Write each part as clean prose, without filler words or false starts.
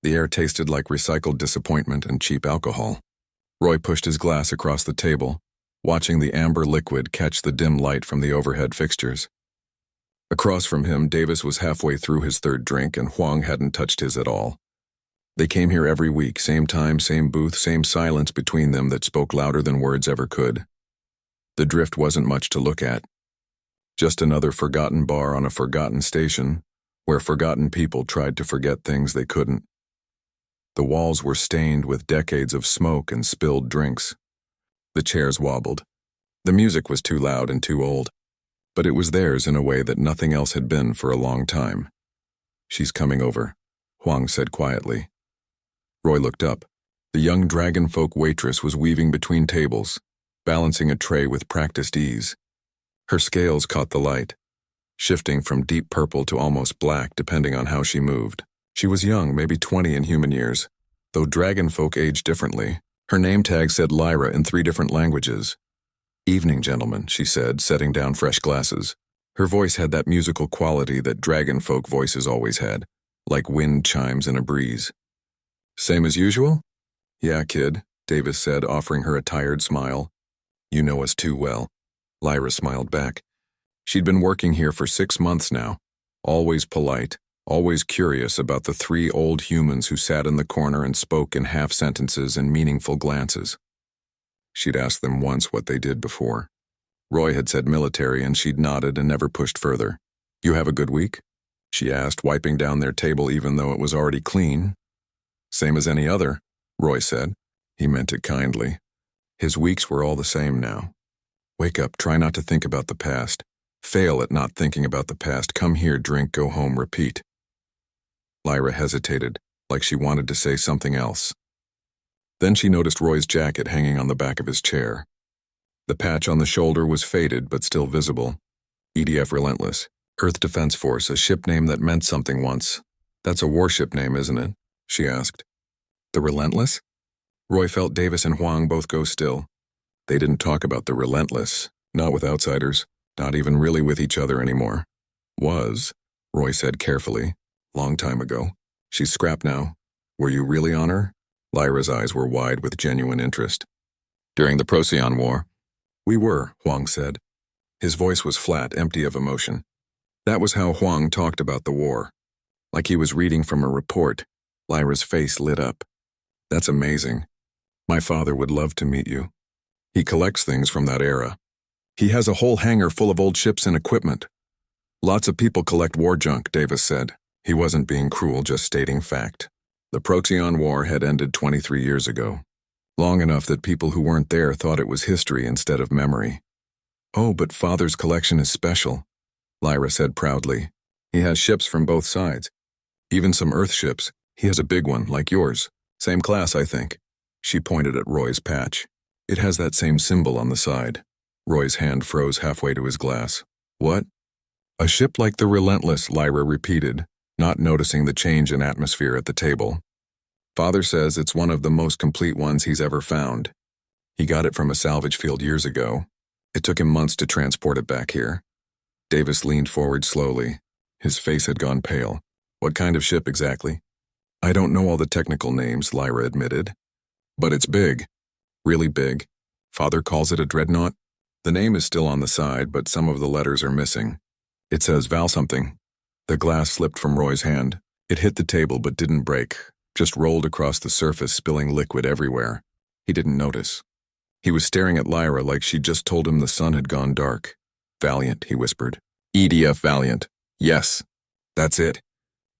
The air tasted like recycled disappointment and cheap alcohol. Roy pushed his glass across the table, watching the amber liquid catch the dim light from the overhead fixtures. Across from him, Davis was halfway through his third drink, and Huang hadn't touched his at all. They came here every week, same time, same booth, same silence between them that spoke louder than words ever could. The drift wasn't much to look at. Just another forgotten bar on a forgotten station, where forgotten people tried to forget things they couldn't. The walls were stained with decades of smoke and spilled drinks. The chairs wobbled. The music was too loud and too old, but it was theirs in a way that nothing else had been for a long time. "She's coming over," Huang said quietly. Roy looked up. The young dragonfolk waitress was weaving between tables, balancing a tray with practiced ease. Her scales caught the light, shifting from deep purple to almost black depending on how she moved. She was young, maybe 20 in human years, though dragonfolk age differently. Her name tag said Lyra in 3 different languages. "Evening, gentlemen," she said, setting down fresh glasses. Her voice had that musical quality that dragonfolk voices always had, like wind chimes in a breeze. "Same as usual?" "Yeah, kid," Davis said, offering her a tired smile. "You know us too well." Lyra smiled back. She'd been working here for 6 months now, always polite, always curious about the 3 old humans who sat in the corner and spoke in half-sentences and meaningful glances. She'd asked them once what they did before. Roy had said military, and she'd nodded and never pushed further. "You have a good week?" she asked, wiping down their table even though it was already clean. "Same as any other," Roy said. He meant it kindly. His weeks were all the same now. "Wake up, try not to think about the past. Fail at not thinking about the past. Come here, drink, go home, repeat." Lyra hesitated, like she wanted to say something else. Then she noticed Roy's jacket hanging on the back of his chair. The patch on the shoulder was faded but still visible. EDF Relentless, Earth Defense Force, a ship name that meant something once. "That's a warship name, isn't it?" she asked. "The Relentless?" Roy felt Davis and Huang both go still. They didn't talk about the Relentless, not with outsiders, not even really with each other anymore. "Was," Roy said carefully. "Long time ago. She's scrapped now. Were you really on her?" Lyra's eyes were wide with genuine interest. "During the Procyon War?" "We were," Huang said. His voice was flat, empty of emotion. That was how Huang talked about the war. Like he was reading from a report. Lyra's face lit up. "That's amazing. My father would love to meet you. He collects things from that era. He has a whole hangar full of old ships and equipment." "Lots of people collect war junk," Davis said. He wasn't being cruel, just stating fact. The Procyon War had ended 23 years ago. Long enough that people who weren't there thought it was history instead of memory. "Oh, but Father's collection is special," Lyra said proudly. "He has ships from both sides. Even some Earth ships. He has a big one, like yours. Same class, I think." She pointed at Roy's patch. "It has that same symbol on the side." Roy's hand froze halfway to his glass. "What?" "A ship like the Relentless," Lyra repeated, not noticing the change in atmosphere at the table. "Father says it's one of the most complete ones he's ever found. He got it from a salvage field years ago. It took him months to transport it back here." Davis leaned forward slowly. His face had gone pale. "What kind of ship exactly?" "I don't know all the technical names," Lyra admitted. "But it's big. Really big. Father calls it a dreadnought." The name is still on the side, but some of the letters are missing. "It says Val something." The glass slipped from Roy's hand. It hit the table but didn't break, just rolled across the surface, spilling liquid everywhere. He didn't notice. He was staring at Lyra like she'd just told him the sun had gone dark. "Valiant," he whispered. "EDF Valiant. Yes. That's it."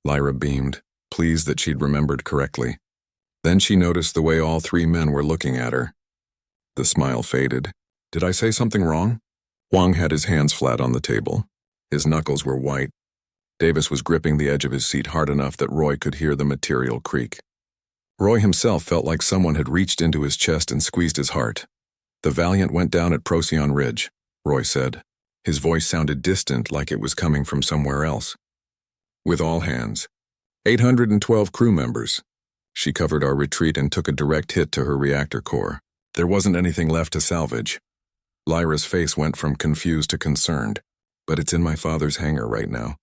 Lyra beamed, pleased that she'd remembered correctly. Then she noticed the way all 3 men were looking at her. The smile faded. "Did I say something wrong?" Huang had his hands flat on the table. His knuckles were white. Davis was gripping the edge of his seat hard enough that Roy could hear the material creak. Roy himself felt like someone had reached into his chest and squeezed his heart. "The Valiant went down at Procyon Ridge," Roy said. His voice sounded distant, like it was coming from somewhere else. "With all hands. 812 crew members. She covered our retreat and took a direct hit to her reactor core. There wasn't anything left to salvage." Lyra's face went from confused to concerned. "But it's in my father's hangar right now.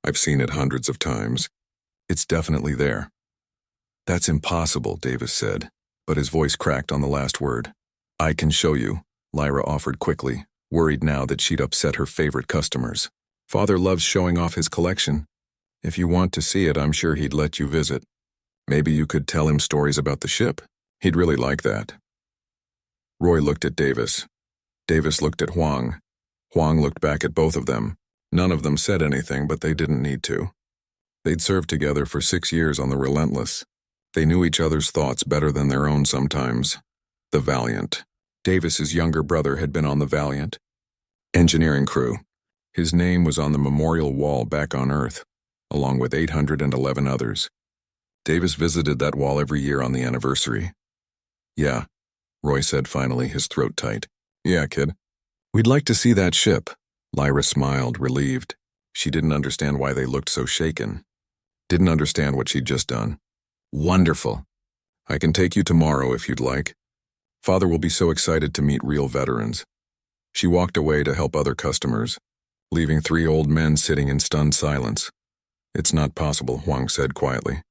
I've seen it hundreds of times. It's definitely there." That's impossible, Davis said, but his voice cracked on the last word. I can show you, Lyra offered quickly, worried now that she'd upset her favorite customers. Father loves showing off his collection. If you want to see it, I'm sure he'd let you visit. Maybe you could tell him stories about the ship. He'd really like that. Roy looked at Davis. Davis looked at Huang. Huang looked back at both of them. None of them said anything, but they didn't need to. They'd served together for 6 years on the Relentless. They knew each other's thoughts better than their own sometimes. The Valiant. Davis's younger brother had been on the Valiant. Engineering crew. His name was on the memorial wall back on Earth, along with 811 others. Davis visited that wall every year on the anniversary. Yeah, Roy said finally, his throat tight. Yeah, kid. We'd like to see that ship. Lyra smiled, relieved. She didn't understand why they looked so shaken. Didn't understand what she'd just done. Wonderful. I can take you tomorrow if you'd like. Father will be so excited to meet real veterans. She walked away to help other customers, leaving 3 old men sitting in stunned silence. It's not possible, Huang said quietly.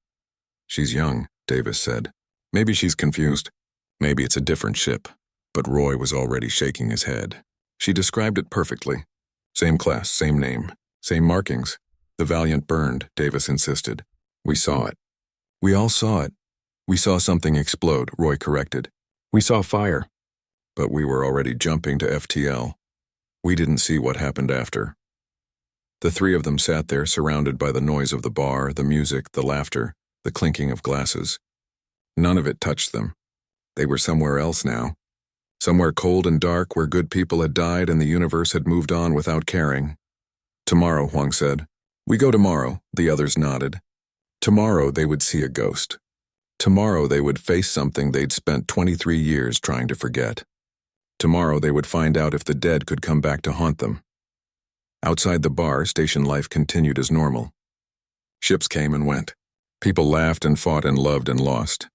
She's young, Davis said. Maybe she's confused. Maybe it's a different ship. But Roy was already shaking his head. She described it perfectly. Same class, same name, same markings. The Valiant burned, Davis insisted. We saw it. We all saw it. We saw something explode, Roy corrected. We saw fire. But we were already jumping to FTL. We didn't see what happened after. The 3 of them sat there surrounded by the noise of the bar, the music, the laughter, the clinking of glasses. None of it touched them. They were somewhere else now. Somewhere cold and dark where good people had died and the universe had moved on without caring. Tomorrow, Huang said. We go tomorrow, the others nodded. Tomorrow they would see a ghost. Tomorrow they would face something they'd spent 23 years trying to forget. Tomorrow they would find out if the dead could come back to haunt them. Outside the bar, station life continued as normal. Ships came and went. People laughed and fought and loved and lost.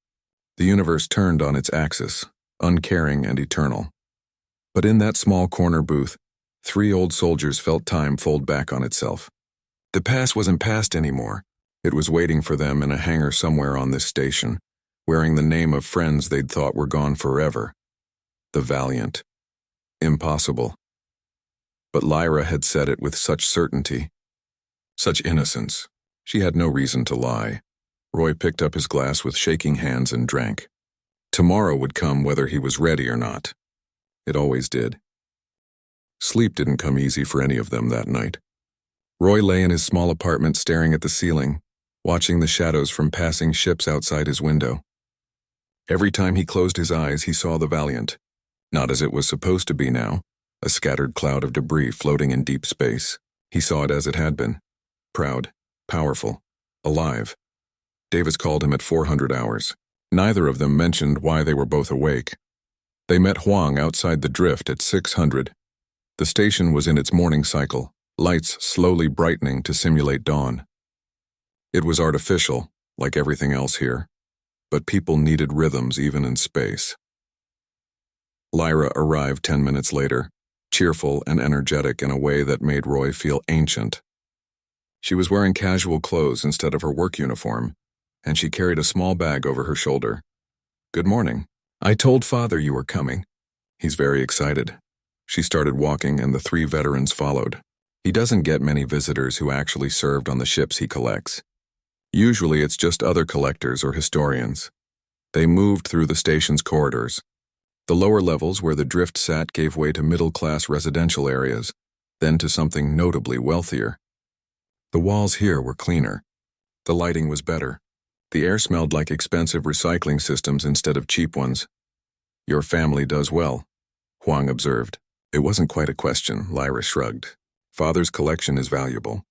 The universe turned on its axis, uncaring and eternal. But in that small corner booth, 3 old soldiers felt time fold back on itself. The past wasn't past anymore. It was waiting for them in a hangar somewhere on this station, wearing the name of friends they'd thought were gone forever. The Valiant. Impossible. But Lyra had said it with such certainty, such innocence. She had no reason to lie. Roy picked up his glass with shaking hands and drank. Tomorrow would come whether he was ready or not. It always did. Sleep didn't come easy for any of them that night. Roy lay in his small apartment staring at the ceiling, watching the shadows from passing ships outside his window. Every time he closed his eyes, he saw the Valiant. Not as it was supposed to be now, a scattered cloud of debris floating in deep space. He saw it as it had been. Proud, powerful, alive. Davis called him at 400 hours. Neither of them mentioned why they were both awake. They met Huang outside the drift at 600. The station was in its morning cycle, lights slowly brightening to simulate dawn. It was artificial, like everything else here, but people needed rhythms even in space. Lyra arrived 10 minutes later, cheerful and energetic in a way that made Roy feel ancient. She was wearing casual clothes instead of her work uniform, and she carried a small bag over her shoulder. Good morning. I told Father you were coming. He's very excited. She started walking and the 3 veterans followed. He doesn't get many visitors who actually served on the ships he collects. Usually it's just other collectors or historians. They moved through the station's corridors. The lower levels where the drift sat gave way to middle-class residential areas, then to something notably wealthier. The walls here were cleaner. The lighting was better. The air smelled like expensive recycling systems instead of cheap ones. Your family does well, Huang observed. It wasn't quite a question, Lyra shrugged. Father's collection is valuable.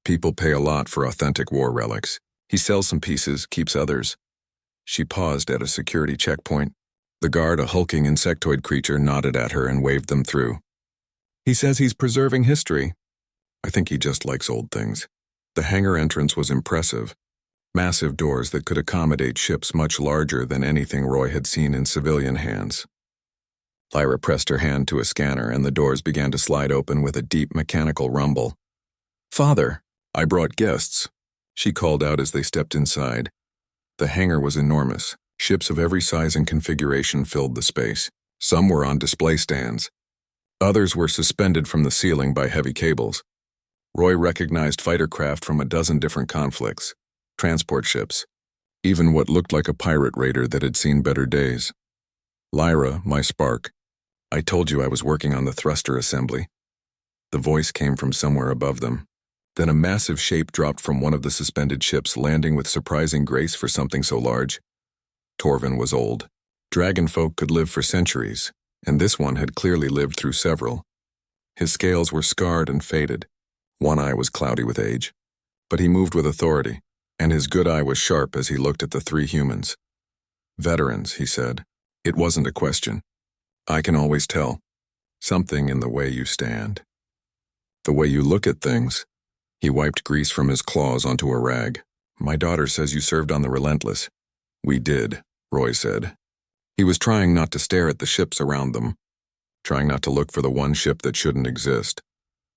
People pay a lot for authentic war relics. He sells some pieces, keeps others. She paused at a security checkpoint. The guard, a hulking insectoid creature, nodded at her and waved them through. He says he's preserving history. I think he just likes old things. The hangar entrance was impressive. Massive doors that could accommodate ships much larger than anything Roy had seen in civilian hands. Lyra pressed her hand to a scanner and the doors began to slide open with a deep mechanical rumble. Father, I brought guests, she called out as they stepped inside. The hangar was enormous. Ships of every size and configuration filled the space. Some were on display stands. Others were suspended from the ceiling by heavy cables. Roy recognized fighter craft from a dozen different conflicts, transport ships, even what looked like a pirate raider that had seen better days. Lyra, my spark, I told you I was working on the thruster assembly. The voice came from somewhere above them. Then a massive shape dropped from one of the suspended ships, landing with surprising grace for something so large. Torvin was old. Dragonfolk could live for centuries, and this one had clearly lived through several. His scales were scarred and faded. One eye was cloudy with age. But he moved with authority, and his good eye was sharp as he looked at the three humans. Veterans, he said. It wasn't a question. I can always tell. Something in the way you stand. The way you look at things. He wiped grease from his claws onto a rag. My daughter says you served on the Relentless. We did, Roy said. He was trying not to stare at the ships around them, trying not to look for the one ship that shouldn't exist.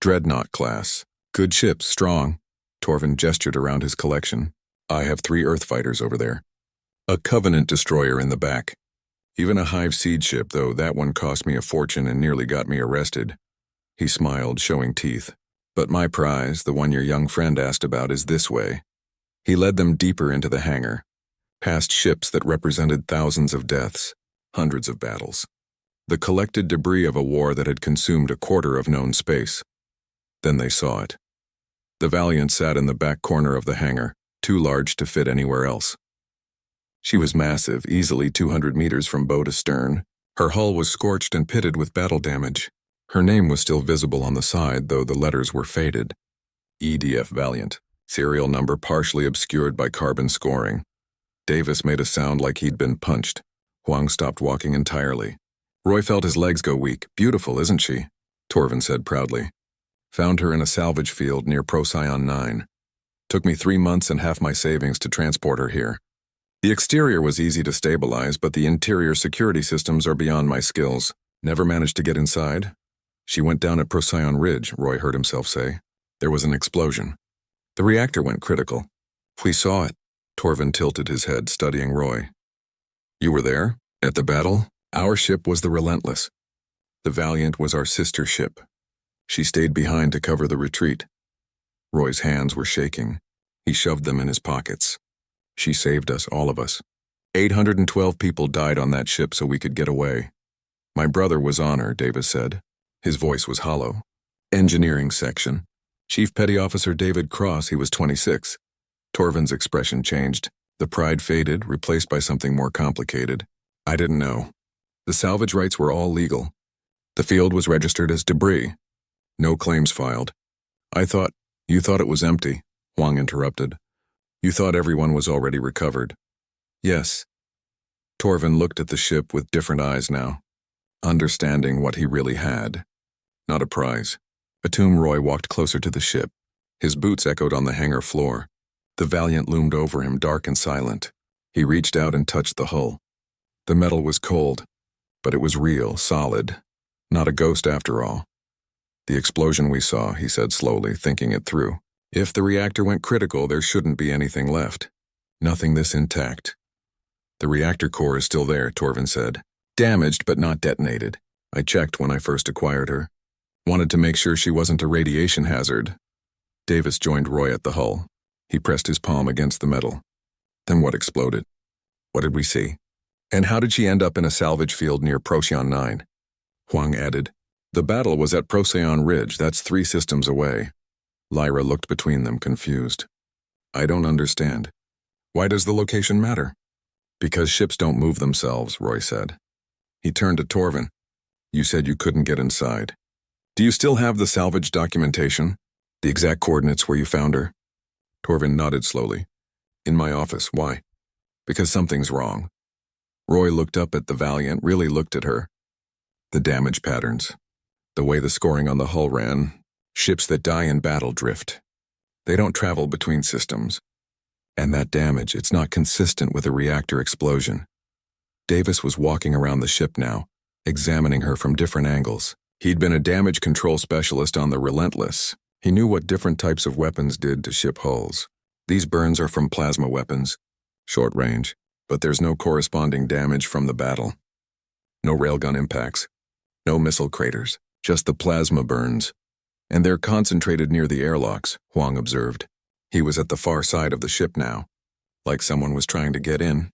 Dreadnought class. Good ships, strong. Torvin gestured around his collection. I have 3 Earth fighters over there. A Covenant destroyer in the back. Even a Hive seed ship, though that one cost me a fortune and nearly got me arrested. He smiled, showing teeth. But my prize, the one your young friend asked about, is this way. He led them deeper into the hangar, past ships that represented thousands of deaths, hundreds of battles. The collected debris of a war that had consumed a quarter of known space. Then they saw it. The Valiant sat in the back corner of the hangar, too large to fit anywhere else. She was massive, easily 200 meters from bow to stern. Her hull was scorched and pitted with battle damage. Her name was still visible on the side, though the letters were faded. EDF Valiant, serial number partially obscured by carbon scoring. Davis made a sound like he'd been punched. Huang stopped walking entirely. Roy felt his legs go weak. Beautiful, isn't she? Torvin said proudly. Found her in a salvage field near Procyon 9. Took me 3 months and half my savings to transport her here. The exterior was easy to stabilize, but the interior security systems are beyond my skills. Never managed to get inside. She went down at Procyon Ridge, Roy heard himself say. There was an explosion. The reactor went critical. We saw it. Torvin tilted his head, studying Roy. You were there? At the battle? Our ship was the Relentless. The Valiant was our sister ship. She stayed behind to cover the retreat. Roy's hands were shaking. He shoved them in his pockets. She saved us, all of us. 812 people died on that ship so we could get away. My brother was on her, Davis said. His voice was hollow. Engineering section. Chief Petty Officer David Cross, he was 26. Torvin's expression changed. The pride faded, replaced by something more complicated. I didn't know. The salvage rights were all legal. The field was registered as debris. No claims filed. You thought it was empty, Huang interrupted. You thought everyone was already recovered. Yes. Torvin looked at the ship with different eyes now, understanding what he really had. Not a prize. Atum Roy walked closer to the ship. His boots echoed on the hangar floor. The Valiant loomed over him, dark and silent. He reached out and touched the hull. The metal was cold, but it was real, solid. Not a ghost after all. The explosion we saw, he said slowly, thinking it through. If the reactor went critical, there shouldn't be anything left. Nothing this intact. The reactor core is still there, Torvin said. Damaged, but not detonated. I checked when I first acquired her. Wanted to make sure she wasn't a radiation hazard. Davis joined Roy at the hull. He pressed his palm against the metal. Then what exploded? What did we see? And how did she end up in a salvage field near Procyon 9? Huang added. The battle was at Procyon Ridge, that's 3 systems away. Lyra looked between them, confused. I don't understand. Why does the location matter? Because ships don't move themselves, Roy said. He turned to Torvin. You said you couldn't get inside. Do you still have the salvage documentation? The exact coordinates where you found her? Torvin nodded slowly. In my office, why? Because something's wrong. Roy looked up at the Valiant, really looked at her. The damage patterns. The way the scoring on the hull ran. Ships that die in battle drift. They don't travel between systems. And that damage, it's not consistent with a reactor explosion. Davis was walking around the ship now, examining her from different angles. He'd been a damage control specialist on the Relentless. He knew what different types of weapons did to ship hulls. These burns are from plasma weapons. short range, but there's no corresponding damage from the battle. No railgun impacts, no missile craters, just the plasma burns. And they're concentrated near the airlocks, Huang observed. He was at the far side of the ship now, like someone was trying to get in,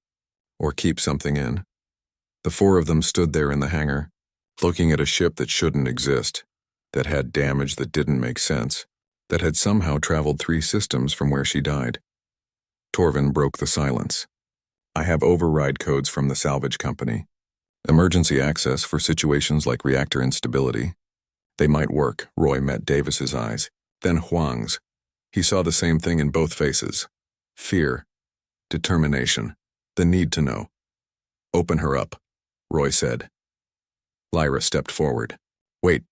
or keep something in. The four of them stood there in the hangar, looking at a ship that shouldn't exist, that had damage that didn't make sense, that had somehow traveled 3 systems from where she died. Torvin broke the silence. I have override codes from the salvage company. Emergency access for situations like reactor instability. They might work. Roy met Davis's eyes, then Huang's. He saw the same thing in both faces. Fear, determination, the need to know. Open her up, Roy said. Lyra stepped forward. Wait,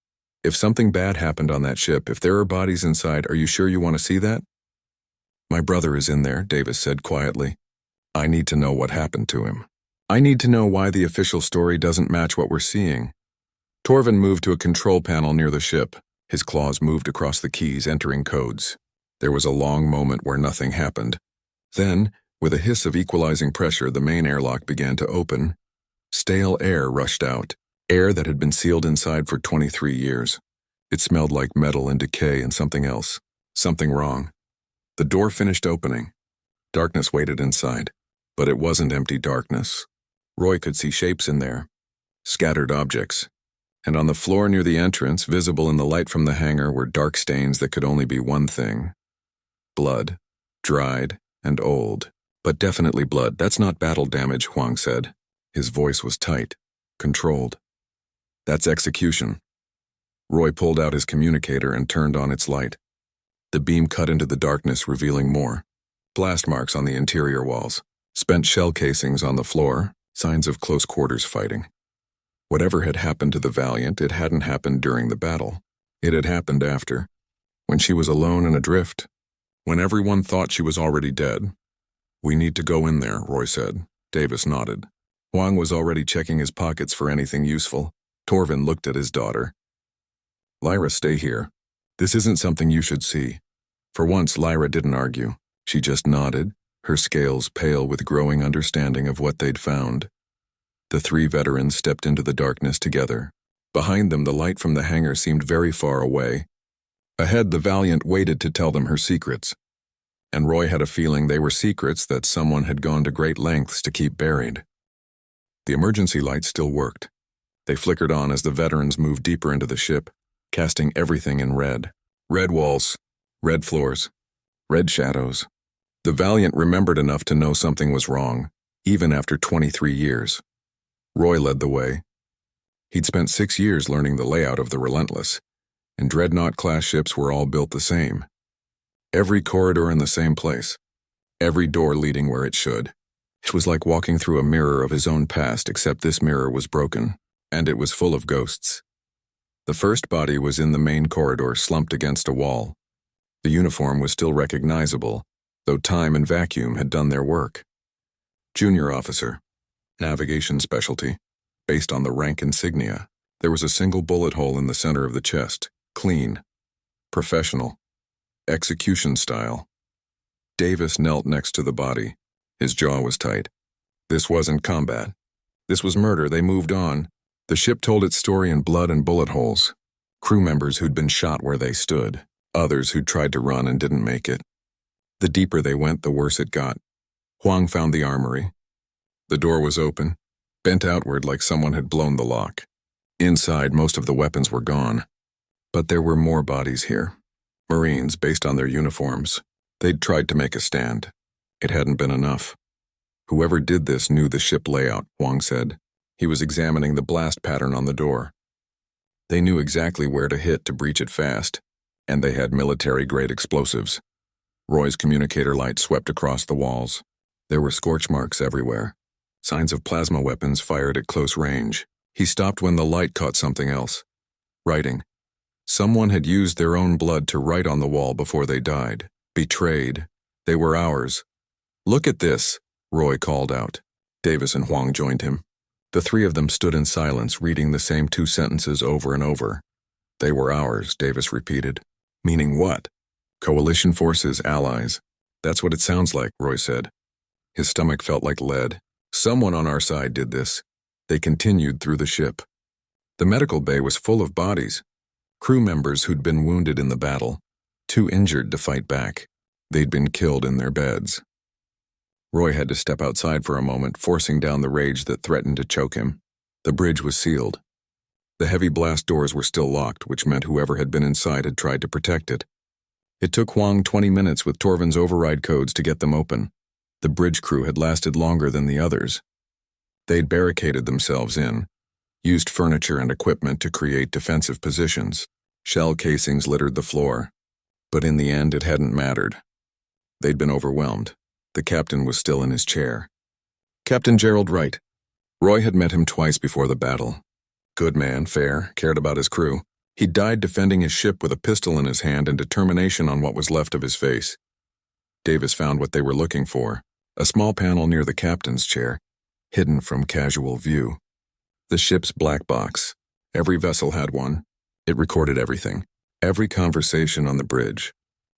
if something bad happened on that ship, if there are bodies inside, are you sure you want to see that? My brother is in there, Davis said quietly. I need to know what happened to him. I need to know why the official story doesn't match what we're seeing. Torvin moved to a control panel near the ship. His claws moved across the keys, entering codes. There was a long moment where nothing happened. Then, with a hiss of equalizing pressure, the main airlock began to open. Stale air rushed out, air that had been sealed inside for 23 years. It smelled like metal and decay and something else. Something wrong. The door finished opening. Darkness waited inside, but it wasn't empty darkness. Roy could see shapes in there, scattered objects. And on the floor near the entrance, visible in the light from the hangar, were dark stains that could only be one thing. Blood. Dried and old. But definitely blood. That's not battle damage, Huang said. His voice was tight, controlled. That's execution. Roy pulled out his communicator and turned on its light. The beam cut into the darkness, revealing more. Blast marks on the interior walls. Spent shell casings on the floor. Signs of close quarters fighting. Whatever had happened to the Valiant, it hadn't happened during the battle. It had happened after, when she was alone and adrift, when everyone thought she was already dead. We need to go in there, Roy said. Davis nodded. Huang was already checking his pockets for anything useful. Torvin looked at his daughter. Lyra, stay here. This isn't something you should see. For once, Lyra didn't argue. She just nodded, her scales pale with growing understanding of what they'd found. The 3 veterans stepped into the darkness together. Behind them, the light from the hangar seemed very far away. Ahead, the Valiant waited to tell them her secrets. And Roy had a feeling they were secrets that someone had gone to great lengths to keep buried. The emergency lights still worked. They flickered on as the veterans moved deeper into the ship, casting everything in red. Red walls, red floors, red shadows. The Valiant remembered enough to know something was wrong, even after 23 years. Roy led the way. He'd spent 6 years learning the layout of the Relentless, and Dreadnought-class ships were all built the same. Every corridor in the same place, every door leading where it should. It was like walking through a mirror of his own past, except this mirror was broken, and it was full of ghosts. The first body was in the main corridor, slumped against a wall. The uniform was still recognizable, though time and vacuum had done their work. Junior officer. Navigation specialty, based on the rank insignia. There was a single bullet hole in the center of the chest. Clean. Professional. Execution style. Davis knelt next to the body. His jaw was tight. This wasn't combat. This was murder. They moved on. The ship told its story in blood and bullet holes. Crew members who'd been shot where they stood. Others who'd tried to run and didn't make it. The deeper they went, the worse it got. Huang found the armory. The door was open, bent outward like someone had blown the lock. Inside, most of the weapons were gone. But there were more bodies here. Marines, based on their uniforms. They'd tried to make a stand. It hadn't been enough. Whoever did this knew the ship layout, Huang said. He was examining the blast pattern on the door. They knew exactly where to hit to breach it fast, and they had military-grade explosives. Roy's communicator light swept across the walls. There were scorch marks everywhere. Signs of plasma weapons fired at close range. He stopped when the light caught something else. Writing. Someone had used their own blood to write on the wall before they died. Betrayed. They were ours. Look at this, Roy called out. Davis and Huang joined him. The 3 of them stood in silence, reading the same 2 sentences over and over. They were ours, Davis repeated. Meaning what? Coalition forces, allies. That's what it sounds like, Roy said. His stomach felt like lead. Someone on our side did this. They continued through the ship. The medical bay was full of bodies. Crew members who'd been wounded in the battle, too injured to fight back. They'd been killed in their beds. Roy had to step outside for a moment, forcing down the rage that threatened to choke him. The bridge was sealed. The heavy blast doors were still locked, which meant whoever had been inside had tried to protect it. It took Huang 20 minutes with Torvin's override codes to get them open. The bridge crew had lasted longer than the others. They'd barricaded themselves in, used furniture and equipment to create defensive positions. Shell casings littered the floor. But in the end, it hadn't mattered. They'd been overwhelmed. The captain was still in his chair. Captain Gerald Wright. Roy had met him twice before the battle. Good man, fair, cared about his crew. He died defending his ship with a pistol in his hand and determination on what was left of his face. Davis found what they were looking for, a small panel near the captain's chair, hidden from casual view. The ship's black box. Every vessel had one. It recorded everything. Every conversation on the bridge.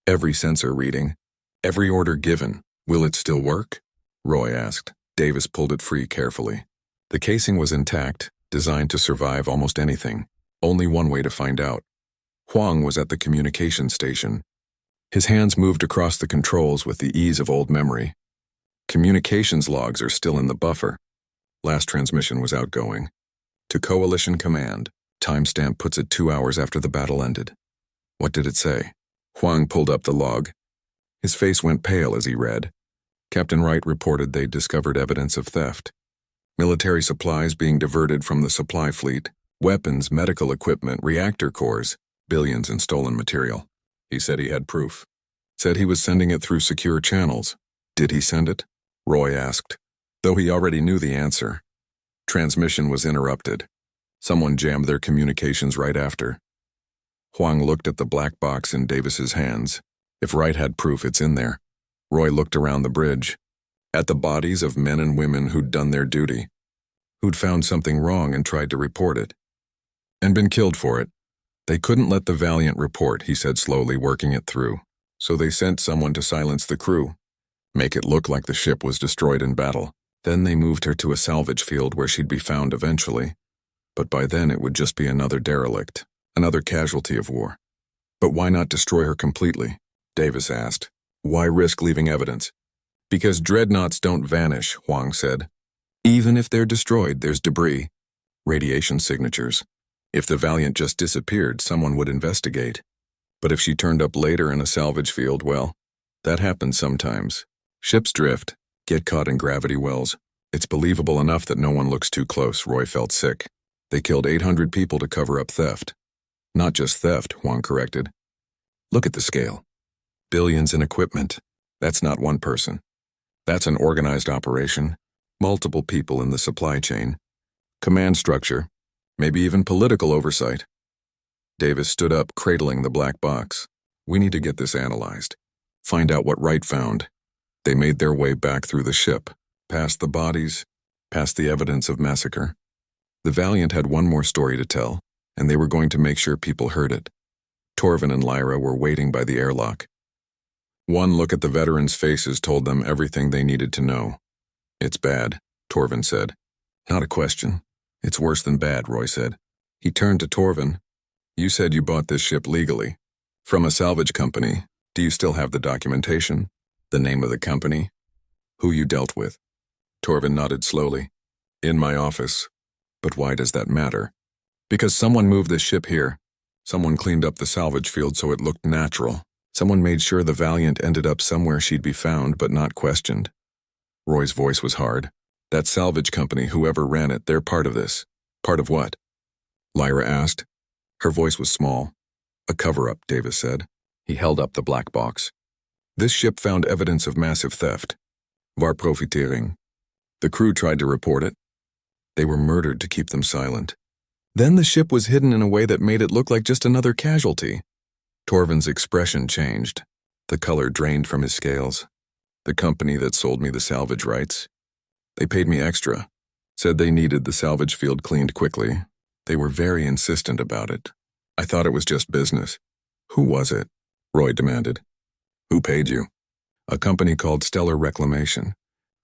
Every sensor reading. Every order given. Will it still work? Roy asked. Davis pulled it free carefully. The casing was intact, designed to survive almost anything. Only one way to find out. Huang was at the communication station. His hands moved across the controls with the ease of old memory. Communications logs are still in the buffer. Last transmission was outgoing. To Coalition Command. Timestamp puts it 2 hours after the battle ended. What did it say? Huang pulled up the log. His face went pale as he read. Captain Wright reported they'd discovered evidence of theft. Military supplies being diverted from the supply fleet, weapons, medical equipment, reactor cores, billions in stolen material. He said he had proof. Said he was sending it through secure channels. Did he send it? Roy asked, though he already knew the answer. Transmission was interrupted. Someone jammed their communications right after. Huang looked at the black box in Davis's hands. If Wright had proof, it's in there. Roy looked around the bridge, at the bodies of men and women who'd done their duty, who'd found something wrong and tried to report it, and been killed for it. They couldn't let the Valiant report, he said slowly, working it through. So they sent someone to silence the crew, make it look like the ship was destroyed in battle. Then they moved her to a salvage field where she'd be found eventually. But by then it would just be another derelict, another casualty of war. But why not destroy her completely? Davis asked. Why risk leaving evidence? Because dreadnoughts don't vanish, Huang said. Even if they're destroyed, there's debris, radiation signatures. If the Valiant just disappeared, someone would investigate. But if she turned up later in a salvage field, well, that happens sometimes. Ships drift, get caught in gravity wells. It's believable enough that no one looks too close. Roy felt sick. They killed 800 people to cover up theft. Not just theft, Huang corrected. Look at the scale. Billions in equipment. That's not one person. That's an organized operation. Multiple people in the supply chain. Command structure. Maybe even political oversight. Davis stood up, cradling the black box. We need to get this analyzed. Find out what Wright found. They made their way back through the ship, past the bodies, past the evidence of massacre. The Valiant had one more story to tell, and they were going to make sure people heard it. Torvin and Lyra were waiting by the airlock. One look at the veterans' faces told them everything they needed to know. It's bad, Torvin said. Not a question. It's worse than bad, Roy said. He turned to Torvin. You said you bought this ship legally. From a salvage company. Do you still have the documentation? The name of the company? Who you dealt with? Torvin nodded slowly. In my office. But why does that matter? Because someone moved this ship here. Someone cleaned up the salvage field so it looked natural. Someone made sure the Valiant ended up somewhere she'd be found but not questioned. Roy's voice was hard. That salvage company, whoever ran it, they're part of this. Part of what? Lyra asked. Her voice was small. A cover-up, Davis said. He held up the black box. This ship found evidence of massive theft. Var profitering. The crew tried to report it. They were murdered to keep them silent. Then the ship was hidden in a way that made it look like just another casualty. Torvin's expression changed. The color drained from his scales. The company that sold me the salvage rights. They paid me extra. Said they needed the salvage field cleaned quickly. They were very insistent about it. I thought it was just business. Who was it? Roy demanded. Who paid you? A company called Stellar Reclamation.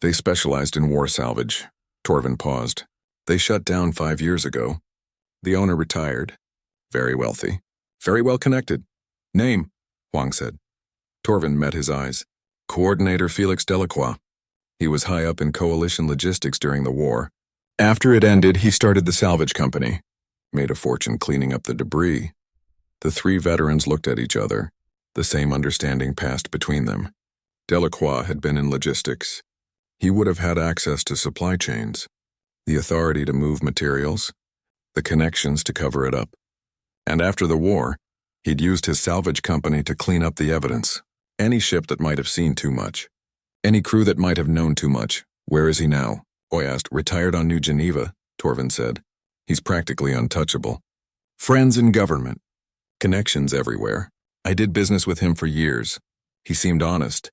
They specialized in war salvage. Torvin paused. They shut down 5 years ago. The owner retired. Very wealthy. Very well connected. Name, Huang said. Torvin met his eyes. Coordinator Felix Delacroix. He was high up in coalition logistics during the war. After it ended, he started the salvage company. Made a fortune cleaning up the debris. The three veterans looked at each other. The same understanding passed between them. Delacroix had been in logistics. He would have had access to supply chains, the authority to move materials, the connections to cover it up. And after the war, he'd used his salvage company to clean up the evidence. Any ship that might have seen too much. Any crew that might have known too much. Where is he now? Roy asked. Retired on New Geneva, Torvin said. He's practically untouchable. Friends in government. Connections everywhere. I did business with him for years. He seemed honest.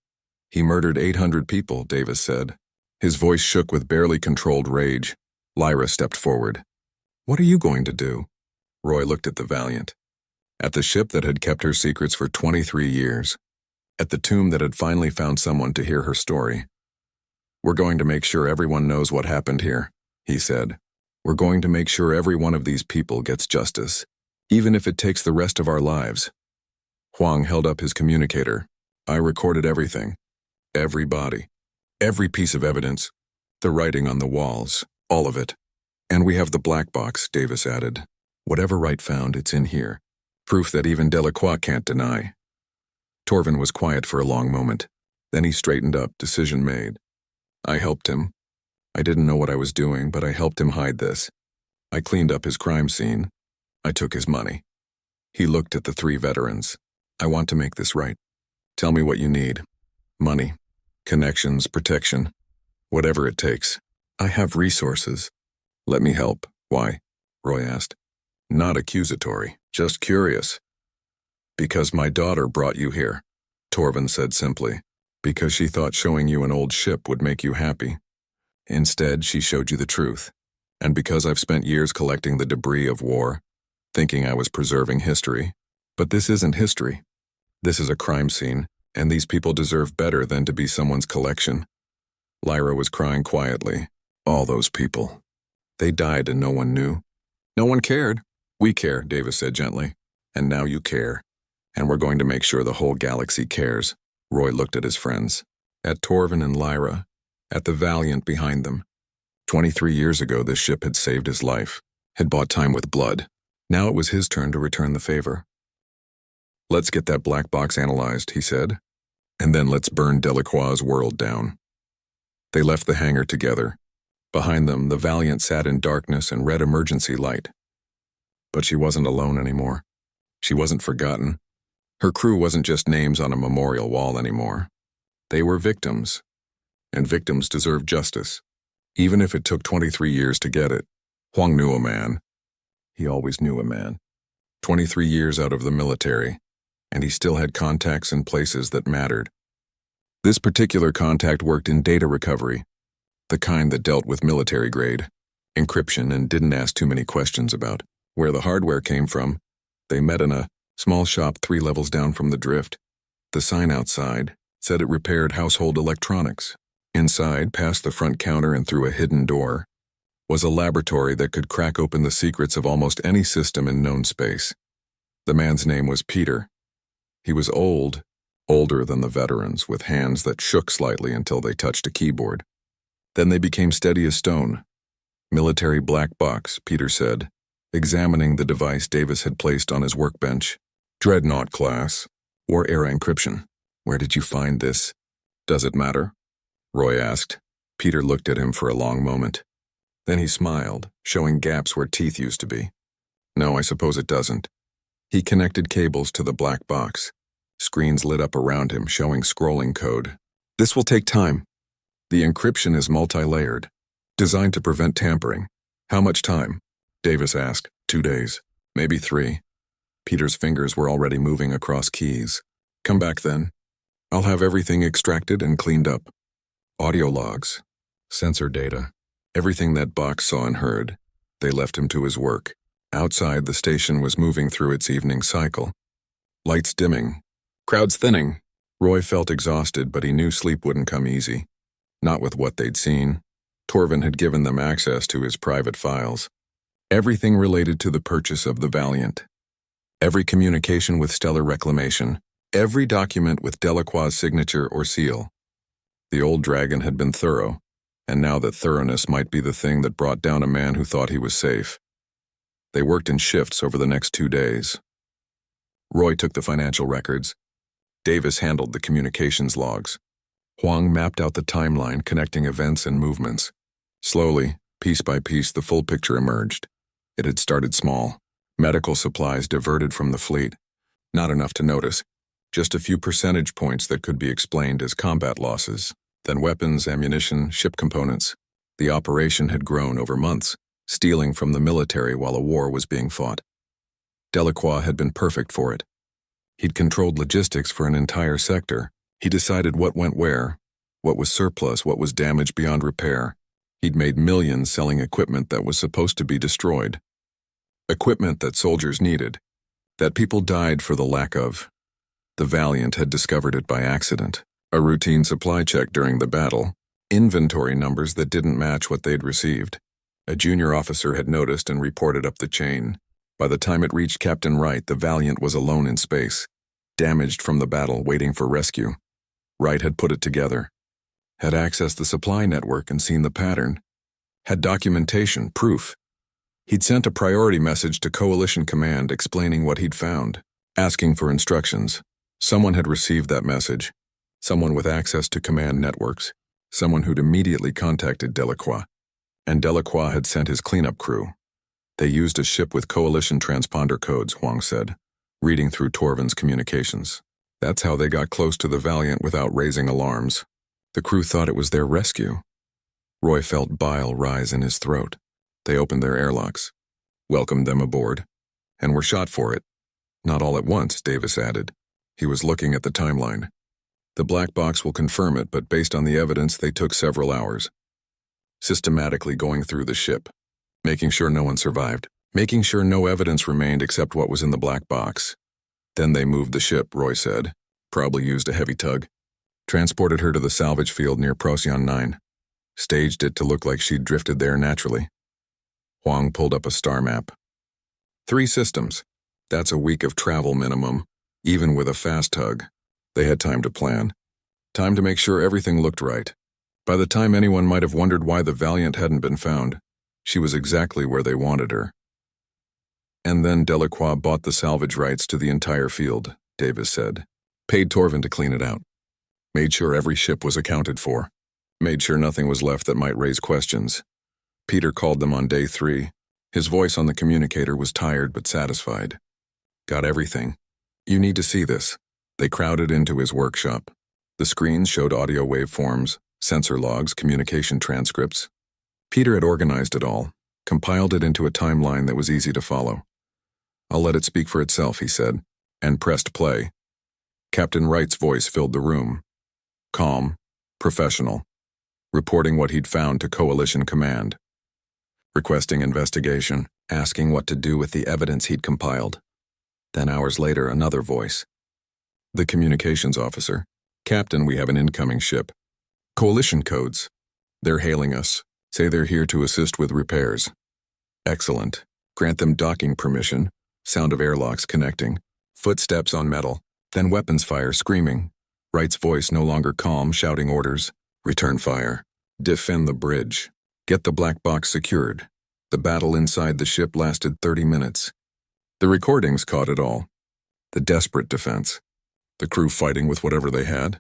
He murdered 800 people, Davis said. His voice shook with barely controlled rage. Lyra stepped forward. What are you going to do? Roy looked at the Valiant. At the ship that had kept her secrets for 23 years. At the tomb that had finally found someone to hear her story. We're going to make sure everyone knows what happened here, he said. We're going to make sure every one of these people gets justice, even if it takes the rest of our lives. Huang held up his communicator. I recorded everything. Every body. Every piece of evidence. The writing on the walls. All of it. And we have the black box, Davis added. Whatever Wright found, it's in here. Proof that even Delacroix can't deny. Torvin was quiet for a long moment. Then he straightened up, decision made. I helped him. I didn't know what I was doing, but I helped him hide this. I cleaned up his crime scene. I took his money. He looked at the three veterans. I want to make this right. Tell me what you need. Money, connections, protection, whatever it takes. I have resources. Let me help. Why? Roy asked. Not accusatory, just curious. Because my daughter brought you here, Torvin said simply. Because she thought showing you an old ship would make you happy. Instead, she showed you the truth. And because I've spent years collecting the debris of war, thinking I was preserving history. But this isn't history. This is a crime scene, and these people deserve better than to be someone's collection. Lyra was crying quietly. All those people. They died and no one knew. No one cared. We care, Davis said gently. And now you care. And we're going to make sure the whole galaxy cares. Roy looked at his friends. At Torvin and Lyra. At the Valiant behind them. 23 years ago, this ship had saved his life. Had bought time with blood. Now it was his turn to return the favor. Let's get that black box analyzed, he said. And then let's burn Delacroix's world down. They left the hangar together. Behind them, the Valiant sat in darkness and read emergency light. But she wasn't alone anymore. She wasn't forgotten. Her crew wasn't just names on a memorial wall anymore. They were victims. And victims deserve justice. Even if it took 23 years to get it. Huang knew a man. He always knew a man. 23 years out of the military. And he still had contacts in places that mattered. This particular contact worked in data recovery. The kind that dealt with military grade. Encryption and didn't ask too many questions about where the hardware came from. They met in a small shop 3 levels down from the drift. The sign outside said it repaired household electronics. Inside, past the front counter and through a hidden door, was a laboratory that could crack open the secrets of almost any system in known space. The man's name was Peter. He was old, older than the veterans, with hands that shook slightly until they touched a keyboard. Then they became steady as stone. Military black box, Peter said, examining the device Davis had placed on his workbench. Dreadnought class. War-era encryption. Where did you find this? Does it matter? Roy asked. Peter looked at him for a long moment. Then he smiled, showing gaps where teeth used to be. No, I suppose it doesn't. He connected cables to the black box. Screens lit up around him, showing scrolling code. This will take time. The encryption is multi-layered, designed to prevent tampering. How much time? Davis asked. 2 days, maybe 3. Peter's fingers were already moving across keys. Come back then. I'll have everything extracted and cleaned up. Audio logs, sensor data, everything that box saw and heard. They left him to his work. Outside, the station was moving through its evening cycle. Lights dimming. Crowds thinning. Roy felt exhausted, but he knew sleep wouldn't come easy. Not with what they'd seen. Torvin had given them access to his private files. Everything related to the purchase of the Valiant. Every communication with Stellar Reclamation. Every document with Delacroix's signature or seal. The old dragon had been thorough, and now that thoroughness might be the thing that brought down a man who thought he was safe. They worked in shifts over the next 2 days. Roy took the financial records. Davis handled the communications logs. Huang mapped out the timeline connecting events and movements. Slowly, piece by piece, the full picture emerged. It had started small. Medical supplies diverted from the fleet. Not enough to notice. Just a few percentage points that could be explained as combat losses. Then weapons, ammunition, ship components. The operation had grown over months, stealing from the military while a war was being fought. Delacroix had been perfect for it. He'd controlled logistics for an entire sector. He decided what went where, what was surplus, what was damaged beyond repair. He'd made millions selling equipment that was supposed to be destroyed. Equipment that soldiers needed, that people died for the lack of. The Valiant had discovered it by accident. A routine supply check during the battle. Inventory numbers that didn't match what they'd received. A junior officer had noticed and reported up the chain. By the time it reached Captain Wright, the Valiant was alone in space, damaged from the battle, waiting for rescue. Wright had put it together, had accessed the supply network and seen the pattern, had documentation, proof. He'd sent a priority message to Coalition Command explaining what he'd found, asking for instructions. Someone had received that message, someone with access to command networks, someone who'd immediately contacted Delacroix. And Delacroix had sent his cleanup crew. They used a ship with Coalition transponder codes, Huang said, reading through Torvin's communications. That's how they got close to the Valiant without raising alarms. The crew thought it was their rescue. Roy felt bile rise in his throat. They opened their airlocks, welcomed them aboard, and were shot for it. Not all at once, Davis added. He was looking at the timeline. The black box will confirm it, but based on the evidence, they took several hours. Systematically going through the ship, making sure no one survived, making sure no evidence remained except what was in the black box. Then they moved the ship, Roy said. Probably used a heavy tug. Transported her to the salvage field near Procyon 9. Staged it to look like she'd drifted there naturally. Huang pulled up a star map. 3 systems. That's a week of travel minimum, even with a fast tug. They had time to plan. Time to make sure everything looked right. By the time anyone might have wondered why the Valiant hadn't been found, she was exactly where they wanted her. And then Delacroix bought the salvage rights to the entire field, Davis said. Paid Torvin to clean it out. Made sure every ship was accounted for. Made sure nothing was left that might raise questions. Peter called them on day 3. His voice on the communicator was tired but satisfied. Got everything. You need to see this. They crowded into his workshop. The screens showed audio waveforms, sensor logs, communication transcripts. Peter had organized it all, compiled it into a timeline that was easy to follow. I'll let it speak for itself, he said, and pressed play. Captain Wright's voice filled the room. Calm, professional, reporting what he'd found to Coalition Command. Requesting investigation, asking what to do with the evidence he'd compiled. Then hours later, another voice. The communications officer. Captain, we have an incoming ship. Coalition codes. They're hailing us. Say they're here to assist with repairs. Excellent. Grant them docking permission. Sound of airlocks connecting. Footsteps on metal. Then weapons fire, screaming. Wright's voice no longer calm, shouting orders. Return fire. Defend the bridge. Get the black box secured. The battle inside the ship lasted 30 minutes. The recordings caught it all. The desperate defense. The crew fighting with whatever they had.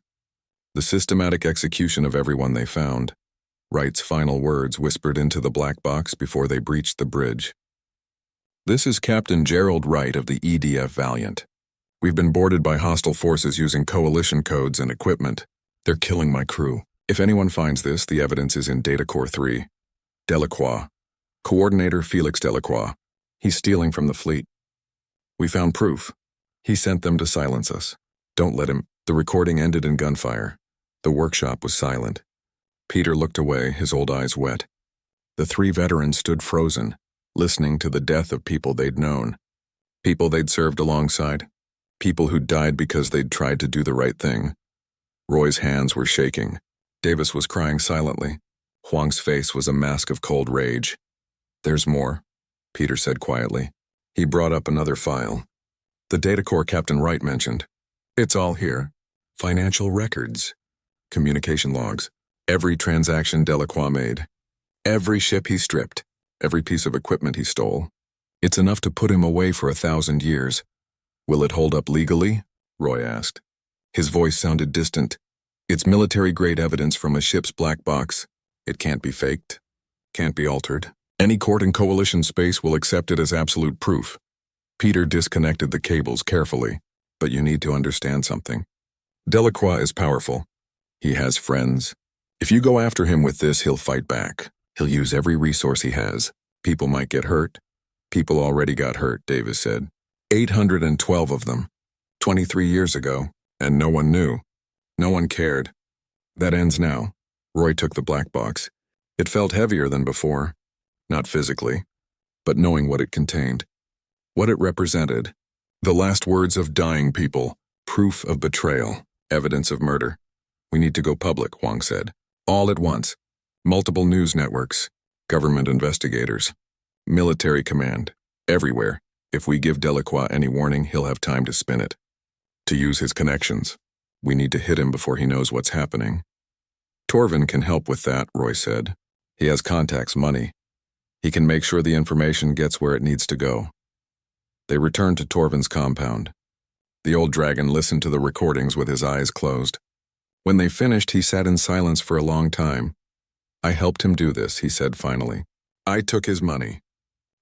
The systematic execution of everyone they found. Wright's final words whispered into the black box before they breached the bridge. This is Captain Gerald Wright of the EDF Valiant. We've been boarded by hostile forces using Coalition codes and equipment. They're killing my crew. If anyone finds this, the evidence is in Data Core 3. Delacroix. Coordinator Felix Delacroix. He's stealing from the fleet. We found proof. He sent them to silence us. Don't let him. The recording ended in gunfire. The workshop was silent. Peter looked away, his old eyes wet. The 3 veterans stood frozen, listening to the death of people they'd known. People they'd served alongside. People who died because they'd tried to do the right thing. Roy's hands were shaking. Davis was crying silently. Huang's face was a mask of cold rage. "There's more," Peter said quietly. He brought up another file. The data core Captain Wright mentioned. "It's all here. Financial records, communication logs, every transaction Delacroix made, every ship he stripped, every piece of equipment he stole. It's enough to put him away for 1,000 years. Will it hold up legally?" Roy asked. His voice sounded distant. "It's military-grade evidence from a ship's black box. It can't be faked, can't be altered. Any court in Coalition space will accept it as absolute proof." Peter disconnected the cables carefully. "But you need to understand something. Delacroix is powerful. He has friends. If you go after him with this, he'll fight back. He'll use every resource he has. People might get hurt. People already got hurt," Davis said. 812 of them. 23 years ago. And no one knew. No one cared. That ends now." Roy took the black box. It felt heavier than before. Not physically, but knowing what it contained. What it represented. The last words of dying people. Proof of betrayal. Evidence of murder. "We need to go public," Huang said. "All at once. Multiple news networks. Government investigators. Military command. Everywhere. If we give Delacroix any warning, he'll have time to spin it. To use his connections. We need to hit him before he knows what's happening." "Torvin can help with that," Roy said. "He has contacts, money. He can make sure the information gets where it needs to go." They returned to Torvin's compound. The old dragon listened to the recordings with his eyes closed. When they finished, he sat in silence for a long time. "I helped him do this," he said finally. "I took his money.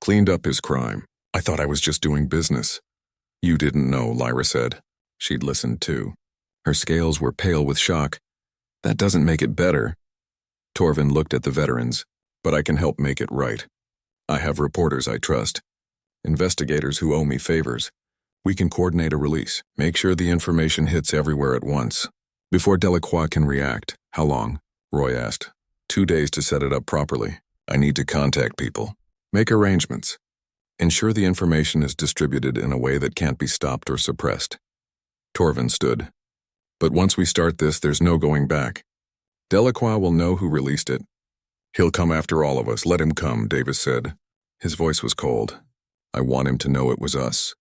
Cleaned up his crime. I thought I was just doing business." "You didn't know," Lyra said. She'd listened too. Her scales were pale with shock. "That doesn't make it better." Torvin looked at the veterans. "But I can help make it right. I have reporters I trust. Investigators who owe me favors. We can coordinate a release, make sure the information hits everywhere at once. Before Delacroix can react." "How long?" Roy asked. 2 days to set it up properly. I need to contact people. Make arrangements. Ensure the information is distributed in a way that can't be stopped or suppressed." Torvin stood. "But once we start this, there's no going back. Delacroix will know who released it. He'll come after all of us. Let him come," Davis said. His voice was cold. "I want him to know it was us.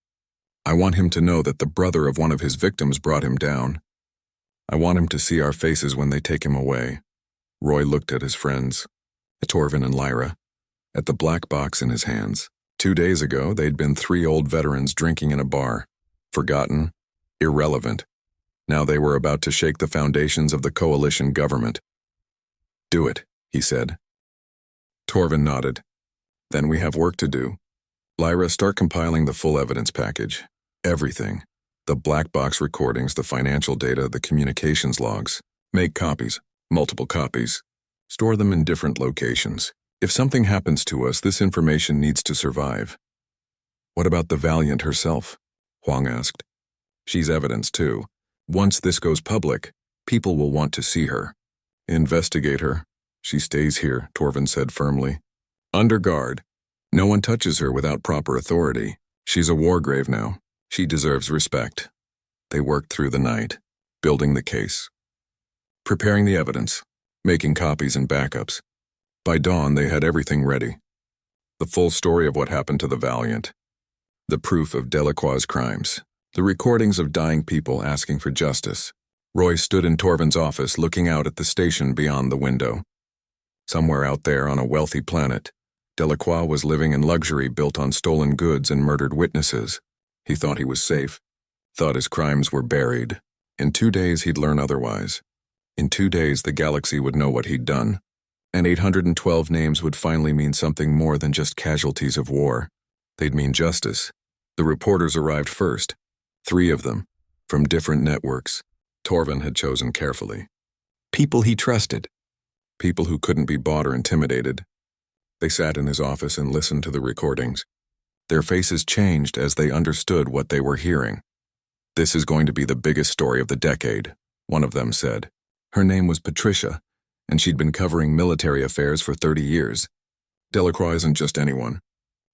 I want him to know that the brother of one of his victims brought him down. I want him to see our faces when they take him away." Roy looked at his friends, at Torvin and Lyra, at the black box in his hands. 2 days ago, they'd been 3 old veterans drinking in a bar. Forgotten, irrelevant. Now they were about to shake the foundations of the coalition government. "Do it," he said. Torvin nodded. "Then we have work to do. Lyra, start compiling the full evidence package. Everything. The black box recordings, the financial data, the communications logs. Make copies, multiple copies. Store them in different locations. If something happens to us, this information needs to survive." "What about the Valiant herself?" Huang asked. "She's evidence too. Once this goes public, people will want to see her." "Investigate her. She stays here," Torvin said firmly. "Under guard. No one touches her without proper authority. She's a war grave now. She deserves respect." They worked through the night, building the case, preparing the evidence, making copies and backups. By dawn, they had everything ready. The full story of what happened to the Valiant. The proof of Delacroix's crimes. The recordings of dying people asking for justice. Roy stood in Torvin's office looking out at the station beyond the window. Somewhere out there on a wealthy planet, Delacroix was living in luxury built on stolen goods and murdered witnesses. He thought he was safe, thought his crimes were buried. In 2 days he'd learn otherwise. In 2 days the galaxy would know what he'd done, and 812 names would finally mean something more than just casualties of war. They'd mean justice. The reporters arrived first, 3 of them, from different networks. Torvin had chosen carefully. People he trusted. People who couldn't be bought or intimidated. They sat in his office and listened to the recordings. Their faces changed as they understood what they were hearing. "This is going to be the biggest story of the decade," one of them said. Her name was Patricia, and she'd been covering military affairs for 30 years. "Delacroix isn't just anyone.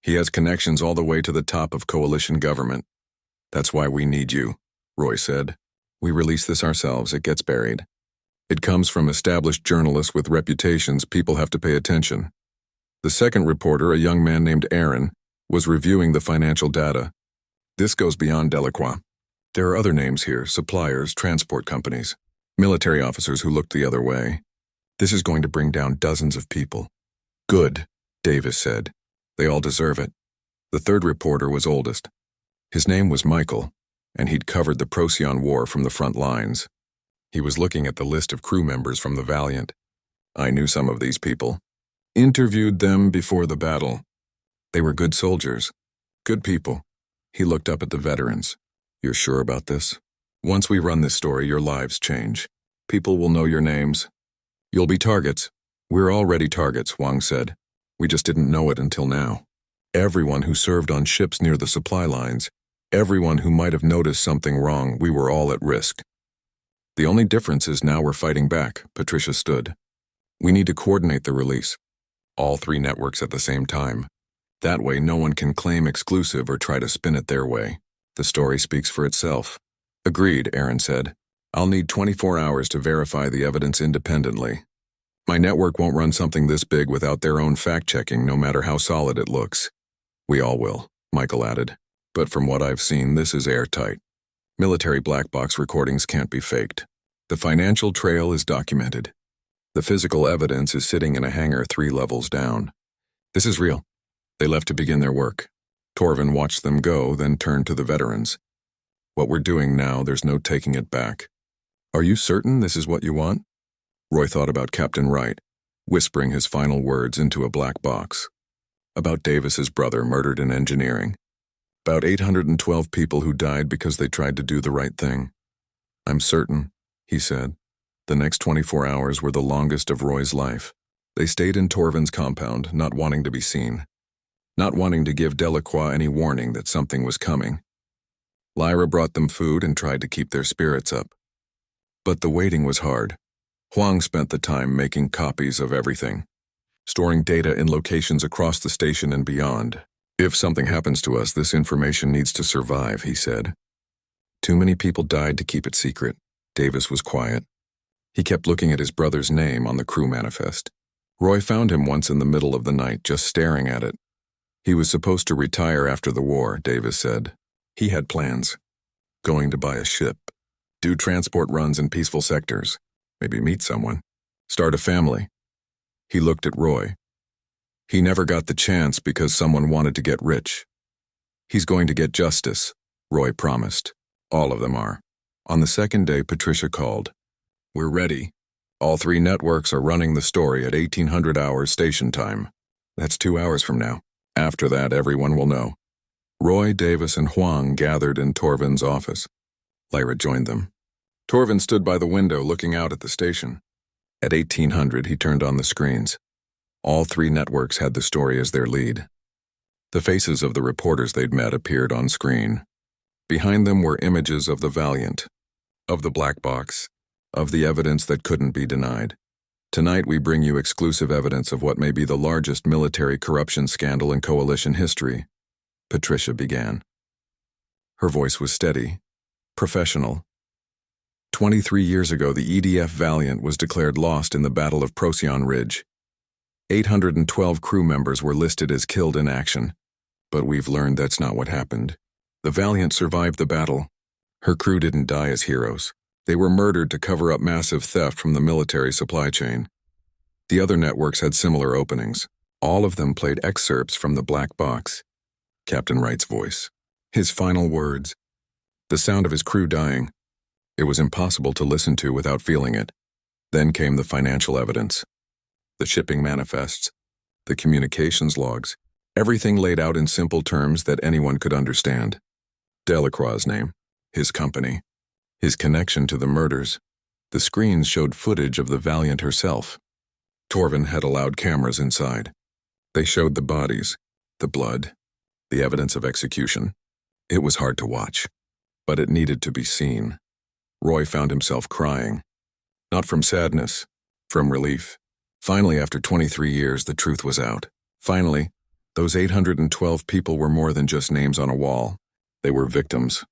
He has connections all the way to the top of coalition government. That's why we need you," Roy said. "We release this ourselves, it gets buried. It comes from established journalists with reputations. People have to pay attention. The second reporter, a young man named Aaron, was reviewing the financial data. This goes beyond Delacroix. There are other names here, suppliers, transport companies, military officers who looked the other way. This is going to bring down dozens of people. Good, Davis said. They all deserve it. The third reporter was oldest. His name was Michael, and he'd covered the Procyon War from the front lines. He was looking at the list of crew members from the Valiant. I knew some of these people. Interviewed them before the battle. They were good soldiers. Good people. He looked up at the veterans. You're sure about this? Once we run this story, your lives change. People will know your names. You'll be targets. We're already targets, Huang said. We just didn't know it until now. Everyone who served on ships near the supply lines, everyone who might have noticed something wrong, we were all at risk. The only difference is now we're fighting back, Patricia stood. We need to coordinate the release. All 3 networks at the same time. That way no one can claim exclusive or try to spin it their way. The story speaks for itself. Agreed, Aaron said. I'll need 24 hours to verify the evidence independently. My network won't run something this big without their own fact-checking, no matter how solid it looks. We all will, Michael added. But from what I've seen, this is airtight. Military black box recordings can't be faked. The financial trail is documented. The physical evidence is sitting in a hangar 3 levels down. This is real. They left to begin their work. Torvin watched them go, then turned to the veterans. What we're doing now, there's no taking it back. Are you certain this is what you want? Roy thought about Captain Wright, whispering his final words into a black box. About Davis's brother murdered in engineering. About 812 people who died because they tried to do the right thing. I'm certain, he said. The next 24 hours were the longest of Roy's life. They stayed in Torvin's compound, not wanting to be seen. Not wanting to give Delacroix any warning that something was coming. Lyra brought them food and tried to keep their spirits up. But the waiting was hard. Huang spent the time making copies of everything, storing data in locations across the station and beyond. If something happens to us, this information needs to survive, he said. Too many people died to keep it secret. Davis was quiet. He kept looking at his brother's name on the crew manifest. Roy found him once in the middle of the night, just staring at it. He was supposed to retire after the war, Davis said. He had plans. Going to buy a ship. Do transport runs in peaceful sectors. Maybe meet someone. Start a family. He looked at Roy. He never got the chance because someone wanted to get rich. He's going to get justice, Roy promised. All of them are. On the second day, Patricia called. We're ready. All 3 networks are running the story at 1800 hours station time. That's 2 hours from now. After that, everyone will know. Roy, Davis, and Huang gathered in Torvin's office. Lyra joined them. Torvin stood by the window looking out at the station. At 1800, he turned on the screens. All 3 networks had the story as their lead. The faces of the reporters they'd met appeared on screen. Behind them were images of the Valiant, of the black box, of the evidence that couldn't be denied. Tonight we bring you exclusive evidence of what may be the largest military corruption scandal in coalition history, Patricia began. Her voice was steady, professional. 23 years ago, the EDF Valiant was declared lost in the Battle of Procyon Ridge. 812 crew members were listed as killed in action, but we've learned that's not what happened. The Valiant survived the battle. Her crew didn't die as heroes. They were murdered to cover up massive theft from the military supply chain. The other networks had similar openings. All of them played excerpts from the black box. Captain Wright's voice. His final words. The sound of his crew dying. It was impossible to listen to without feeling it. Then came the financial evidence. The shipping manifests. The communications logs. Everything laid out in simple terms that anyone could understand. Delacroix's name. His company. His connection to the murders. The screens showed footage of the Valiant herself. Torvin had allowed cameras inside. They showed the bodies, the blood, the evidence of execution. It was hard to watch, but it needed to be seen. Roy found himself crying. Not from sadness, from relief. Finally, after 23 years, the truth was out. Finally, those 812 people were more than just names on a wall. They were victims,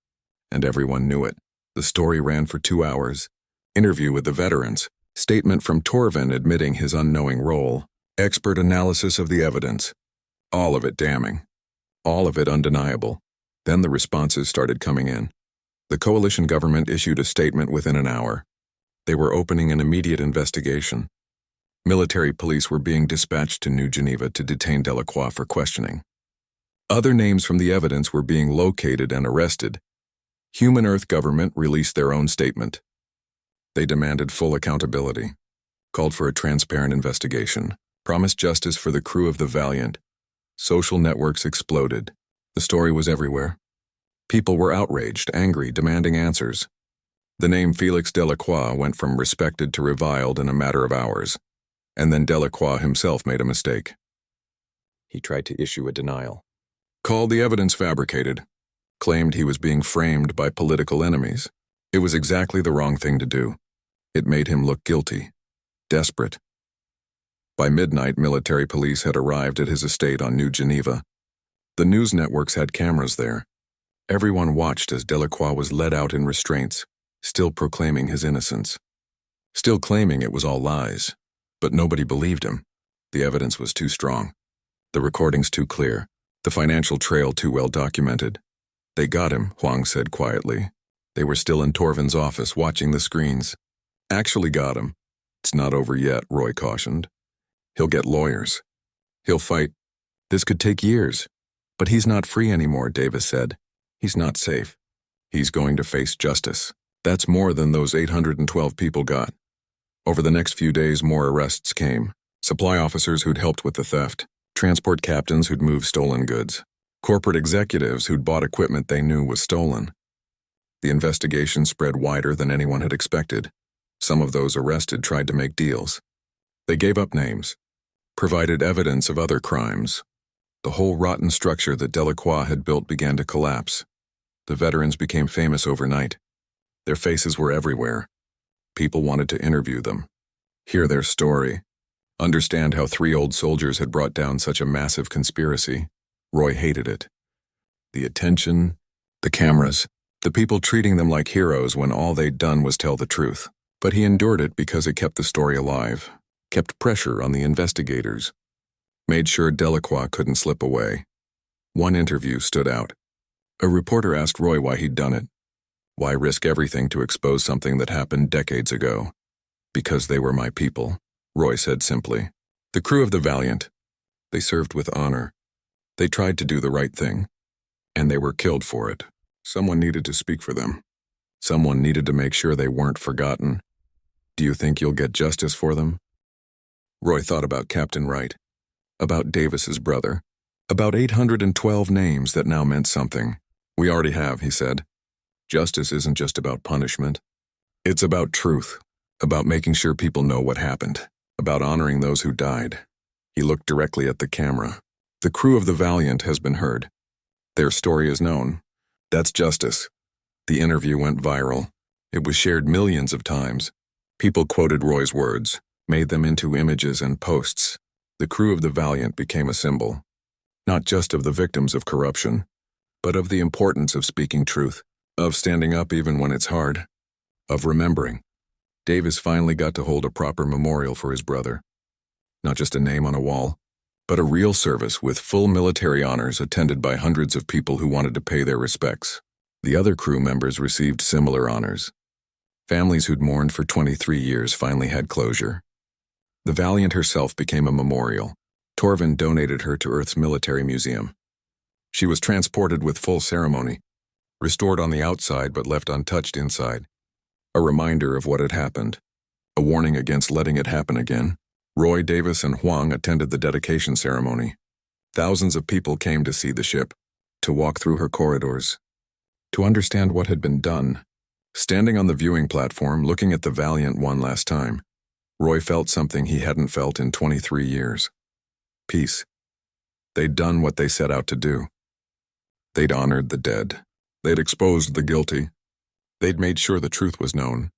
and everyone knew it. The story ran for 2 hours. Interview with the veterans, Statement from Torvin admitting his unknowing role. Expert analysis of the evidence. All of it damning. All of it undeniable. Then the responses started coming in. The coalition government issued a statement within an hour. They were opening an immediate investigation. Military police were being dispatched to New Geneva to detain Delacroix for questioning. Other names from the evidence were being located and arrested. Human Earth government released their own statement. They demanded full accountability, called for a transparent investigation, promised justice for the crew of the Valiant. Social networks exploded. The story was everywhere. People were outraged, angry, demanding answers. The name Felix Delacroix went from respected to reviled in a matter of hours. And then Delacroix himself made a mistake. He tried to issue a denial. Called the evidence fabricated. Claimed he was being framed by political enemies. It was exactly the wrong thing to do. It made him look guilty. Desperate. By midnight, military police had arrived at his estate on New Geneva. The news networks had cameras there. Everyone watched as Delacroix was led out in restraints, still proclaiming his innocence. Still claiming it was all lies. But nobody believed him. The evidence was too strong. The recordings too clear. The financial trail too well documented. They got him, Huang said quietly. They were still in Torvin's office watching the screens. Actually got him. It's not over yet, Roy cautioned. He'll get lawyers. He'll fight. This could take years. But he's not free anymore, Davis said. He's not safe. He's going to face justice. That's more than those 812 people got. Over the next few days, more arrests came. Supply officers who'd helped with the theft, transport captains who'd moved stolen goods, corporate executives who'd bought equipment they knew was stolen. The investigation spread wider than anyone had expected. Some of those arrested tried to make deals. They gave up names, provided evidence of other crimes. The whole rotten structure that Delacroix had built began to collapse. The veterans became famous overnight. Their faces were everywhere. People wanted to interview them, hear their story, understand how 3 old soldiers had brought down such a massive conspiracy. Roy hated it. The attention, the cameras, the people treating them like heroes when all they'd done was tell the truth. But he endured it because it kept the story alive, kept pressure on the investigators, made sure Delacroix couldn't slip away. One interview stood out. A reporter asked Roy why he'd done it. Why risk everything to expose something that happened decades ago? Because they were my people, Roy said simply. The crew of the Valiant. They served with honor. They tried to do the right thing. And they were killed for it. Someone needed to speak for them. Someone needed to make sure they weren't forgotten. Do you think you'll get justice for them? Roy thought about Captain Wright, about Davis's brother, about 812 names that now meant something. We already have, he said. Justice isn't just about punishment. It's about truth, about making sure people know what happened, about honoring those who died. He looked directly at the camera. The crew of the Valiant has been heard. Their story is known. That's justice. The interview went viral. It was shared millions of times. People quoted Roy's words, made them into images and posts. The crew of the Valiant became a symbol, not just of the victims of corruption, but of the importance of speaking truth, of standing up even when it's hard, of remembering. Davis finally got to hold a proper memorial for his brother. Not just a name on a wall, but a real service with full military honors attended by hundreds of people who wanted to pay their respects. The other crew members received similar honors. Families who'd mourned for 23 years finally had closure. The Valiant herself became a memorial. Torvin donated her to Earth's military museum. She was transported with full ceremony, restored on the outside but left untouched inside. A reminder of what had happened, a warning against letting it happen again. Roy, Davis, and Huang attended the dedication ceremony. Thousands of people came to see the ship, to walk through her corridors, to understand what had been done. Standing on the viewing platform, looking at the Valiant one last time, Roy felt something he hadn't felt in 23 years. Peace. They'd done what they set out to do. They'd honored the dead. They'd exposed the guilty. They'd made sure the truth was known.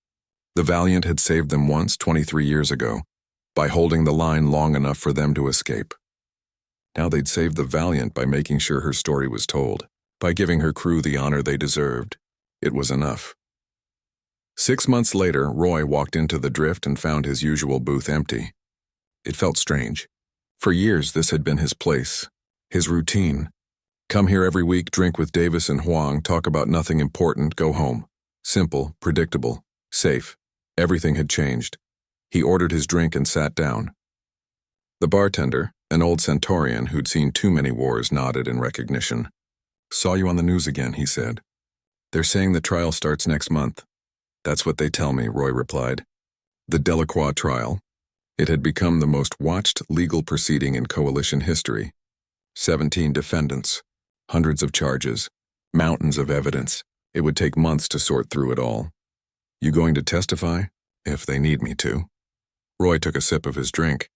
The Valiant had saved them once 23 years ago, by holding the line long enough for them to escape. Now they'd save the Valiant by making sure her story was told, by giving her crew the honor they deserved. It was enough. 6 months later, Roy walked into the Drift and found his usual booth empty. It felt strange. For years, this had been his place, his routine. Come here every week, drink with Davis and Huang, talk about nothing important, go home. Simple, predictable, safe. Everything had changed. He ordered his drink and sat down. The bartender, an old Centaurian who'd seen too many wars, nodded in recognition. "Saw you on the news again," he said. "They're saying the trial starts next month." "That's what they tell me," Roy replied. The Delacroix trial. It had become the most watched legal proceeding in Coalition history. 17 defendants, hundreds of charges, mountains of evidence. It would take months to sort through it all. "You going to testify?" "If they need me to." Roy took a sip of his drink.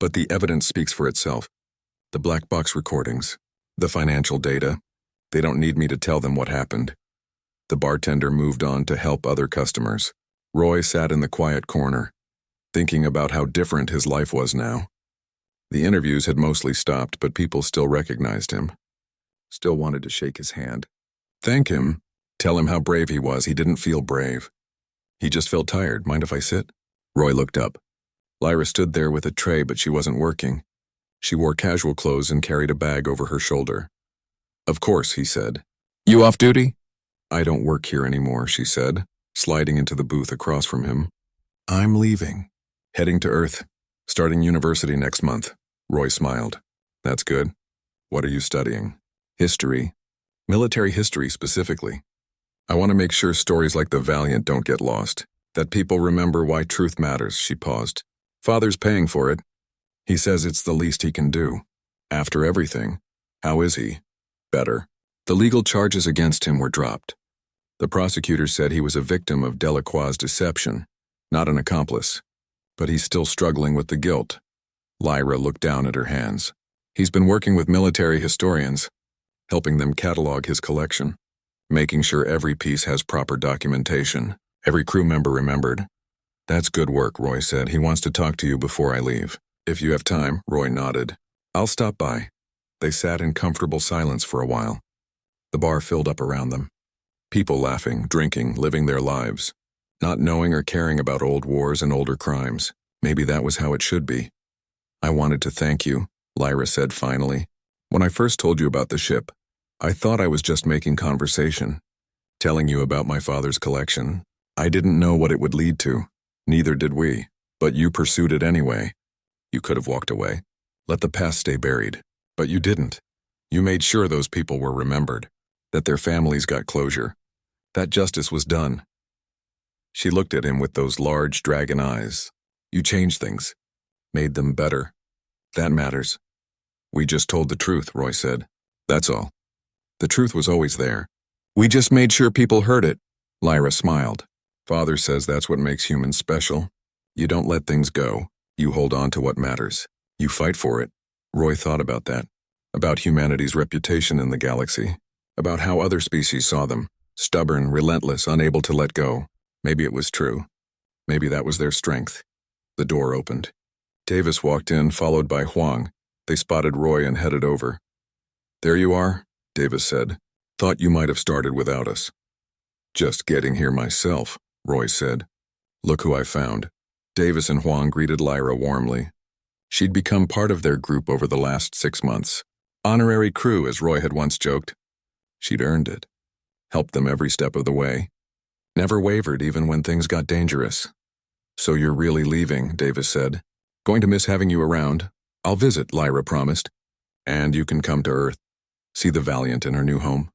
"But the evidence speaks for itself. The black box recordings, the financial data. They don't need me to tell them what happened." The bartender moved on to help other customers. Roy sat in the quiet corner, thinking about how different his life was now. The interviews had mostly stopped, but people still recognized him. Still wanted to shake his hand. Thank him. Tell him how brave he was. He didn't feel brave. He just felt tired. "Mind if I sit?" Roy looked up. Lyra stood there with a tray, but she wasn't working. She wore casual clothes and carried a bag over her shoulder. "Of course," he said. "You off duty?" "I don't work here anymore," she said, sliding into the booth across from him. "I'm leaving. Heading to Earth. Starting university next month." Roy smiled. "That's good. What are you studying?" "History. Military history specifically. I want to make sure stories like the Valiant don't get lost, that people remember why truth matters." She paused. "Father's paying for it. He says it's the least he can do. After everything, how is he?" "Better." The legal charges against him were dropped. The prosecutor said he was a victim of Delacroix's deception, not an accomplice. But he's still struggling with the guilt. Lyra looked down at her hands. "He's been working with military historians, helping them catalog his collection, making sure every piece has proper documentation." Every crew member remembered. "That's good work," Roy said. "He wants to talk to you before I leave." "If you have time," Roy nodded. "I'll stop by." They sat in comfortable silence for a while. The bar filled up around them. People laughing, drinking, living their lives. Not knowing or caring about old wars and older crimes. Maybe that was how it should be. "I wanted to thank you," Lyra said finally. "When I first told you about the ship, I thought I was just making conversation, telling you about my father's collection. I didn't know what it would lead to. Neither did we. But you pursued it anyway. You could have walked away. Let the past stay buried. But you didn't. You made sure those people were remembered, that their families got closure, that justice was done." She looked at him with those large dragon eyes. "You changed things, made them better. That matters." "We just told the truth," Roy said. "That's all. The truth was always there. We just made sure people heard it." Lyra smiled. "Father says that's what makes humans special. You don't let things go. You hold on to what matters. You fight for it." Roy thought about that, about humanity's reputation in the galaxy, about how other species saw them, stubborn, relentless, unable to let go. Maybe it was true. Maybe that was their strength. The door opened. Davis walked in, followed by Huang. They spotted Roy and headed over. "There you are," Davis said. "Thought you might have started without us." "Just getting here myself," Roy said. "Look who I found." Davis and Huang greeted Lyra warmly. She'd become part of their group over the last 6 months. Honorary crew, as Roy had once joked. She'd earned it. Helped them every step of the way. Never wavered even when things got dangerous. "So you're really leaving," Davis said. "Going to miss having you around. I'll visit," Lyra promised. "And you can come to Earth. See the Valiant in her new home.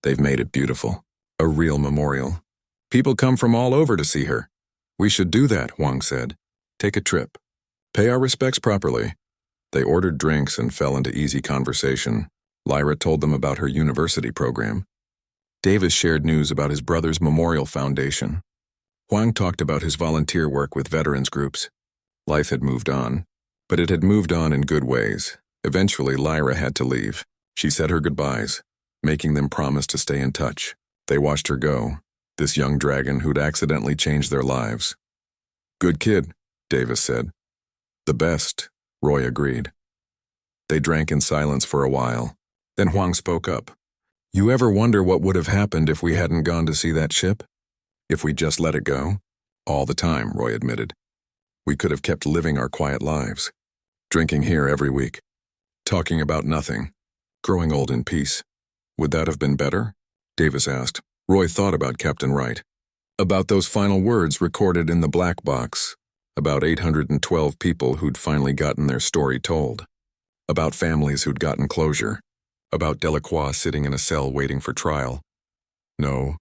They've made it beautiful. A real memorial. People come from all over to see her." "We should do that," Huang said. "Take a trip. Pay our respects properly." They ordered drinks and fell into easy conversation. Lyra told them about her university program. Davis shared news about his brother's memorial foundation. Huang talked about his volunteer work with veterans groups. Life had moved on, but it had moved on in good ways. Eventually, Lyra had to leave. She said her goodbyes, making them promise to stay in touch. They watched her go, this young dragon who'd accidentally changed their lives. "Good kid," Davis said. "The best," Roy agreed. They drank in silence for a while. Then Huang spoke up. "You ever wonder what would have happened if we hadn't gone to see that ship?" If we just let it go? All the time, Roy admitted. We could have kept living our quiet lives. Drinking here every week. Talking about nothing. Growing old in peace. Would that have been better? Davis asked. Roy thought about Captain Wright. About those final words recorded in the black box. About 812 people who'd finally gotten their story told. About families who'd gotten closure. About Delacroix sitting in a cell waiting for trial. No,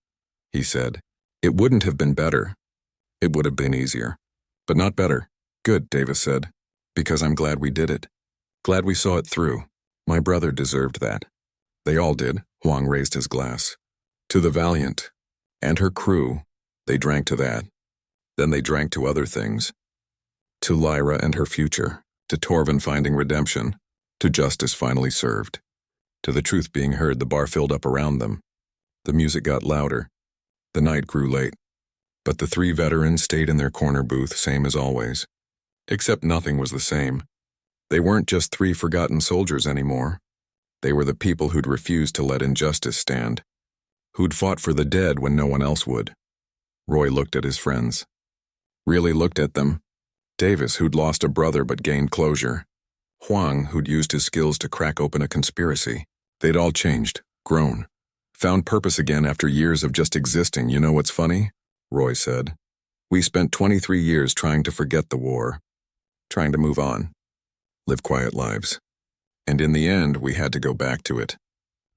he said. It wouldn't have been better. It would have been easier. But not better. Good, Davis said. Because I'm glad we did it. Glad we saw it through. My brother deserved that. They all did. Huang raised his glass. To the Valiant. And her crew. They drank to that. Then they drank to other things. To Lyra and her future. To Torvin finding redemption. To justice finally served. To the truth being heard, the bar filled up around them. The music got louder. The night grew late. But the three veterans stayed in their corner booth, same as always. Except nothing was the same. They weren't just three forgotten soldiers anymore. They were the people who'd refused to let injustice stand. Who'd fought for the dead when no one else would. Roy looked at his friends. Really looked at them. Davis, who'd lost a brother but gained closure. Huang, who'd used his skills to crack open a conspiracy. They'd all changed, grown. Found purpose again after years of just existing. You know what's funny? Roy said. We spent 23 years trying to forget the war. Trying to move on. Live quiet lives. And in the end, we had to go back to it.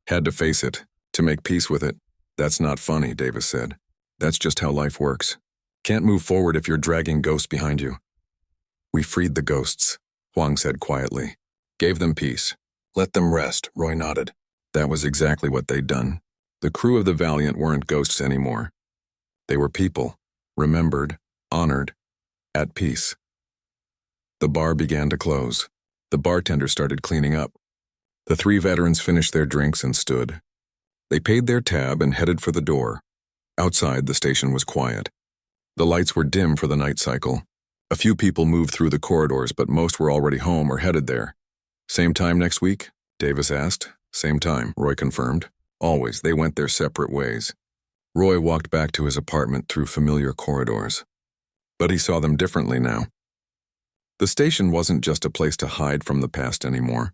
Had to face it. To make peace with it. That's not funny, Davis said. That's just how life works. Can't move forward if you're dragging ghosts behind you. We freed the ghosts, Huang said quietly. Gave them peace. Let them rest, Roy nodded. That was exactly what they'd done. The crew of the Valiant weren't ghosts anymore. They were people, remembered, honored, at peace. The bar began to close. The bartender started cleaning up. The three veterans finished their drinks and stood. They paid their tab and headed for the door. Outside, the station was quiet. The lights were dim for the night cycle. A few people moved through the corridors, but most were already home or headed there. Same time next week? Davis asked. Same time, Roy confirmed. Always, they went their separate ways. Roy walked back to his apartment through familiar corridors. But he saw them differently now. The station wasn't just a place to hide from the past anymore.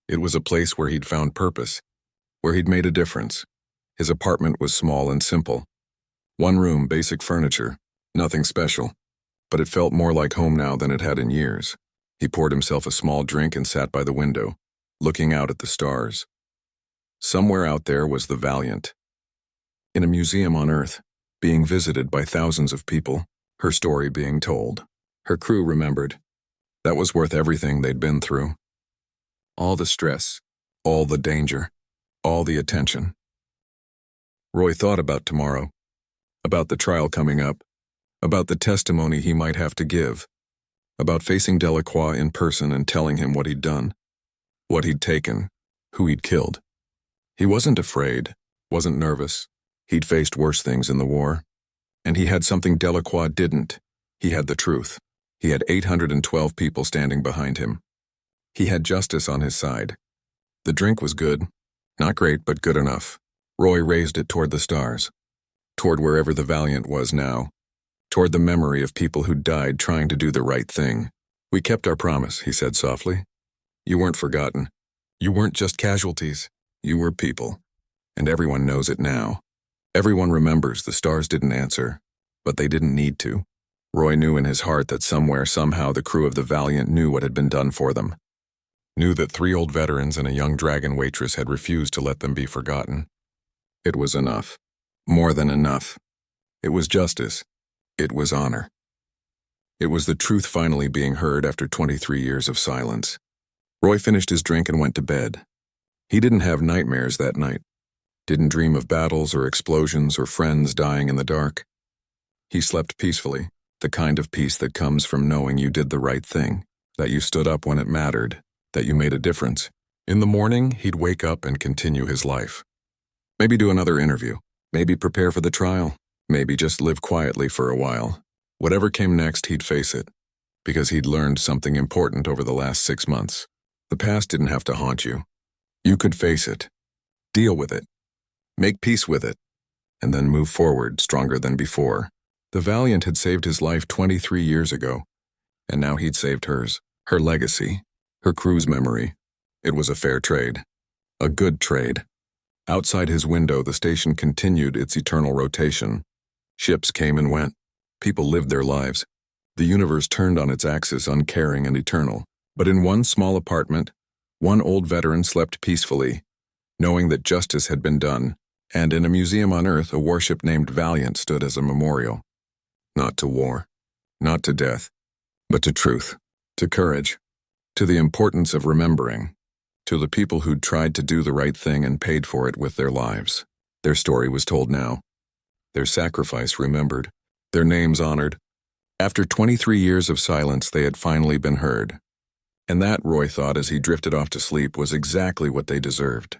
It was a place where he'd found purpose, where he'd made a difference. His apartment was small and simple. One room, basic furniture, nothing special. But it felt more like home now than it had in years. He poured himself a small drink and sat by the window, looking out at the stars. Somewhere out there was the Valiant. In a museum on Earth, being visited by thousands of people, her story being told. Her crew remembered. That was worth everything they'd been through. All the stress, all the danger, all the attention. Roy thought about tomorrow, about the trial coming up, about the testimony he might have to give, about facing Delacroix in person and telling him what he'd done, what he'd taken, who he'd killed. He wasn't afraid, wasn't nervous. He'd faced worse things in the war. And he had something Delacroix didn't. He had the truth. He had 812 people standing behind him. He had justice on his side. The drink was good. Not great, but good enough. Roy raised it toward the stars. Toward wherever the Valiant was now. Toward the memory of people who died trying to do the right thing. We kept our promise, he said softly. You weren't forgotten. You weren't just casualties. You were people. And everyone knows it now. Everyone remembers the stars didn't answer, but they didn't need to. Roy knew in his heart that somewhere, somehow, the crew of the Valiant knew what had been done for them. Knew that 3 old veterans and a young dragon waitress had refused to let them be forgotten. It was enough. More than enough. It was justice. It was honor. It was the truth finally being heard after 23 years of silence. Roy finished his drink and went to bed. He didn't have nightmares that night. Didn't dream of battles or explosions or friends dying in the dark. He slept peacefully, the kind of peace that comes from knowing you did the right thing, that you stood up when it mattered, that you made a difference. In the morning, he'd wake up and continue his life. Maybe do another interview. Maybe prepare for the trial. Maybe just live quietly for a while. Whatever came next, he'd face it, because he'd learned something important over the last 6 months. The past didn't have to haunt you. You could face it. Deal with it. Make peace with it. and then move forward stronger than before. The Valiant had saved his life 23 years ago, and now he'd saved hers, her legacy, her crew's memory. It was a fair trade. A good trade. Outside his window, the station continued its eternal rotation. Ships came and went. People lived their lives. The universe turned on its axis, uncaring and eternal. But in one small apartment, one old veteran slept peacefully, knowing that justice had been done, and in a museum on Earth, a warship named Valiant stood as a memorial. Not to war, not to death, but to truth, to courage, to the importance of remembering, to the people who'd tried to do the right thing and paid for it with their lives. Their story was told now. Their sacrifice remembered. Their names honored. After 23 years of silence, they had finally been heard. And that, Roy thought as he drifted off to sleep, was exactly what they deserved.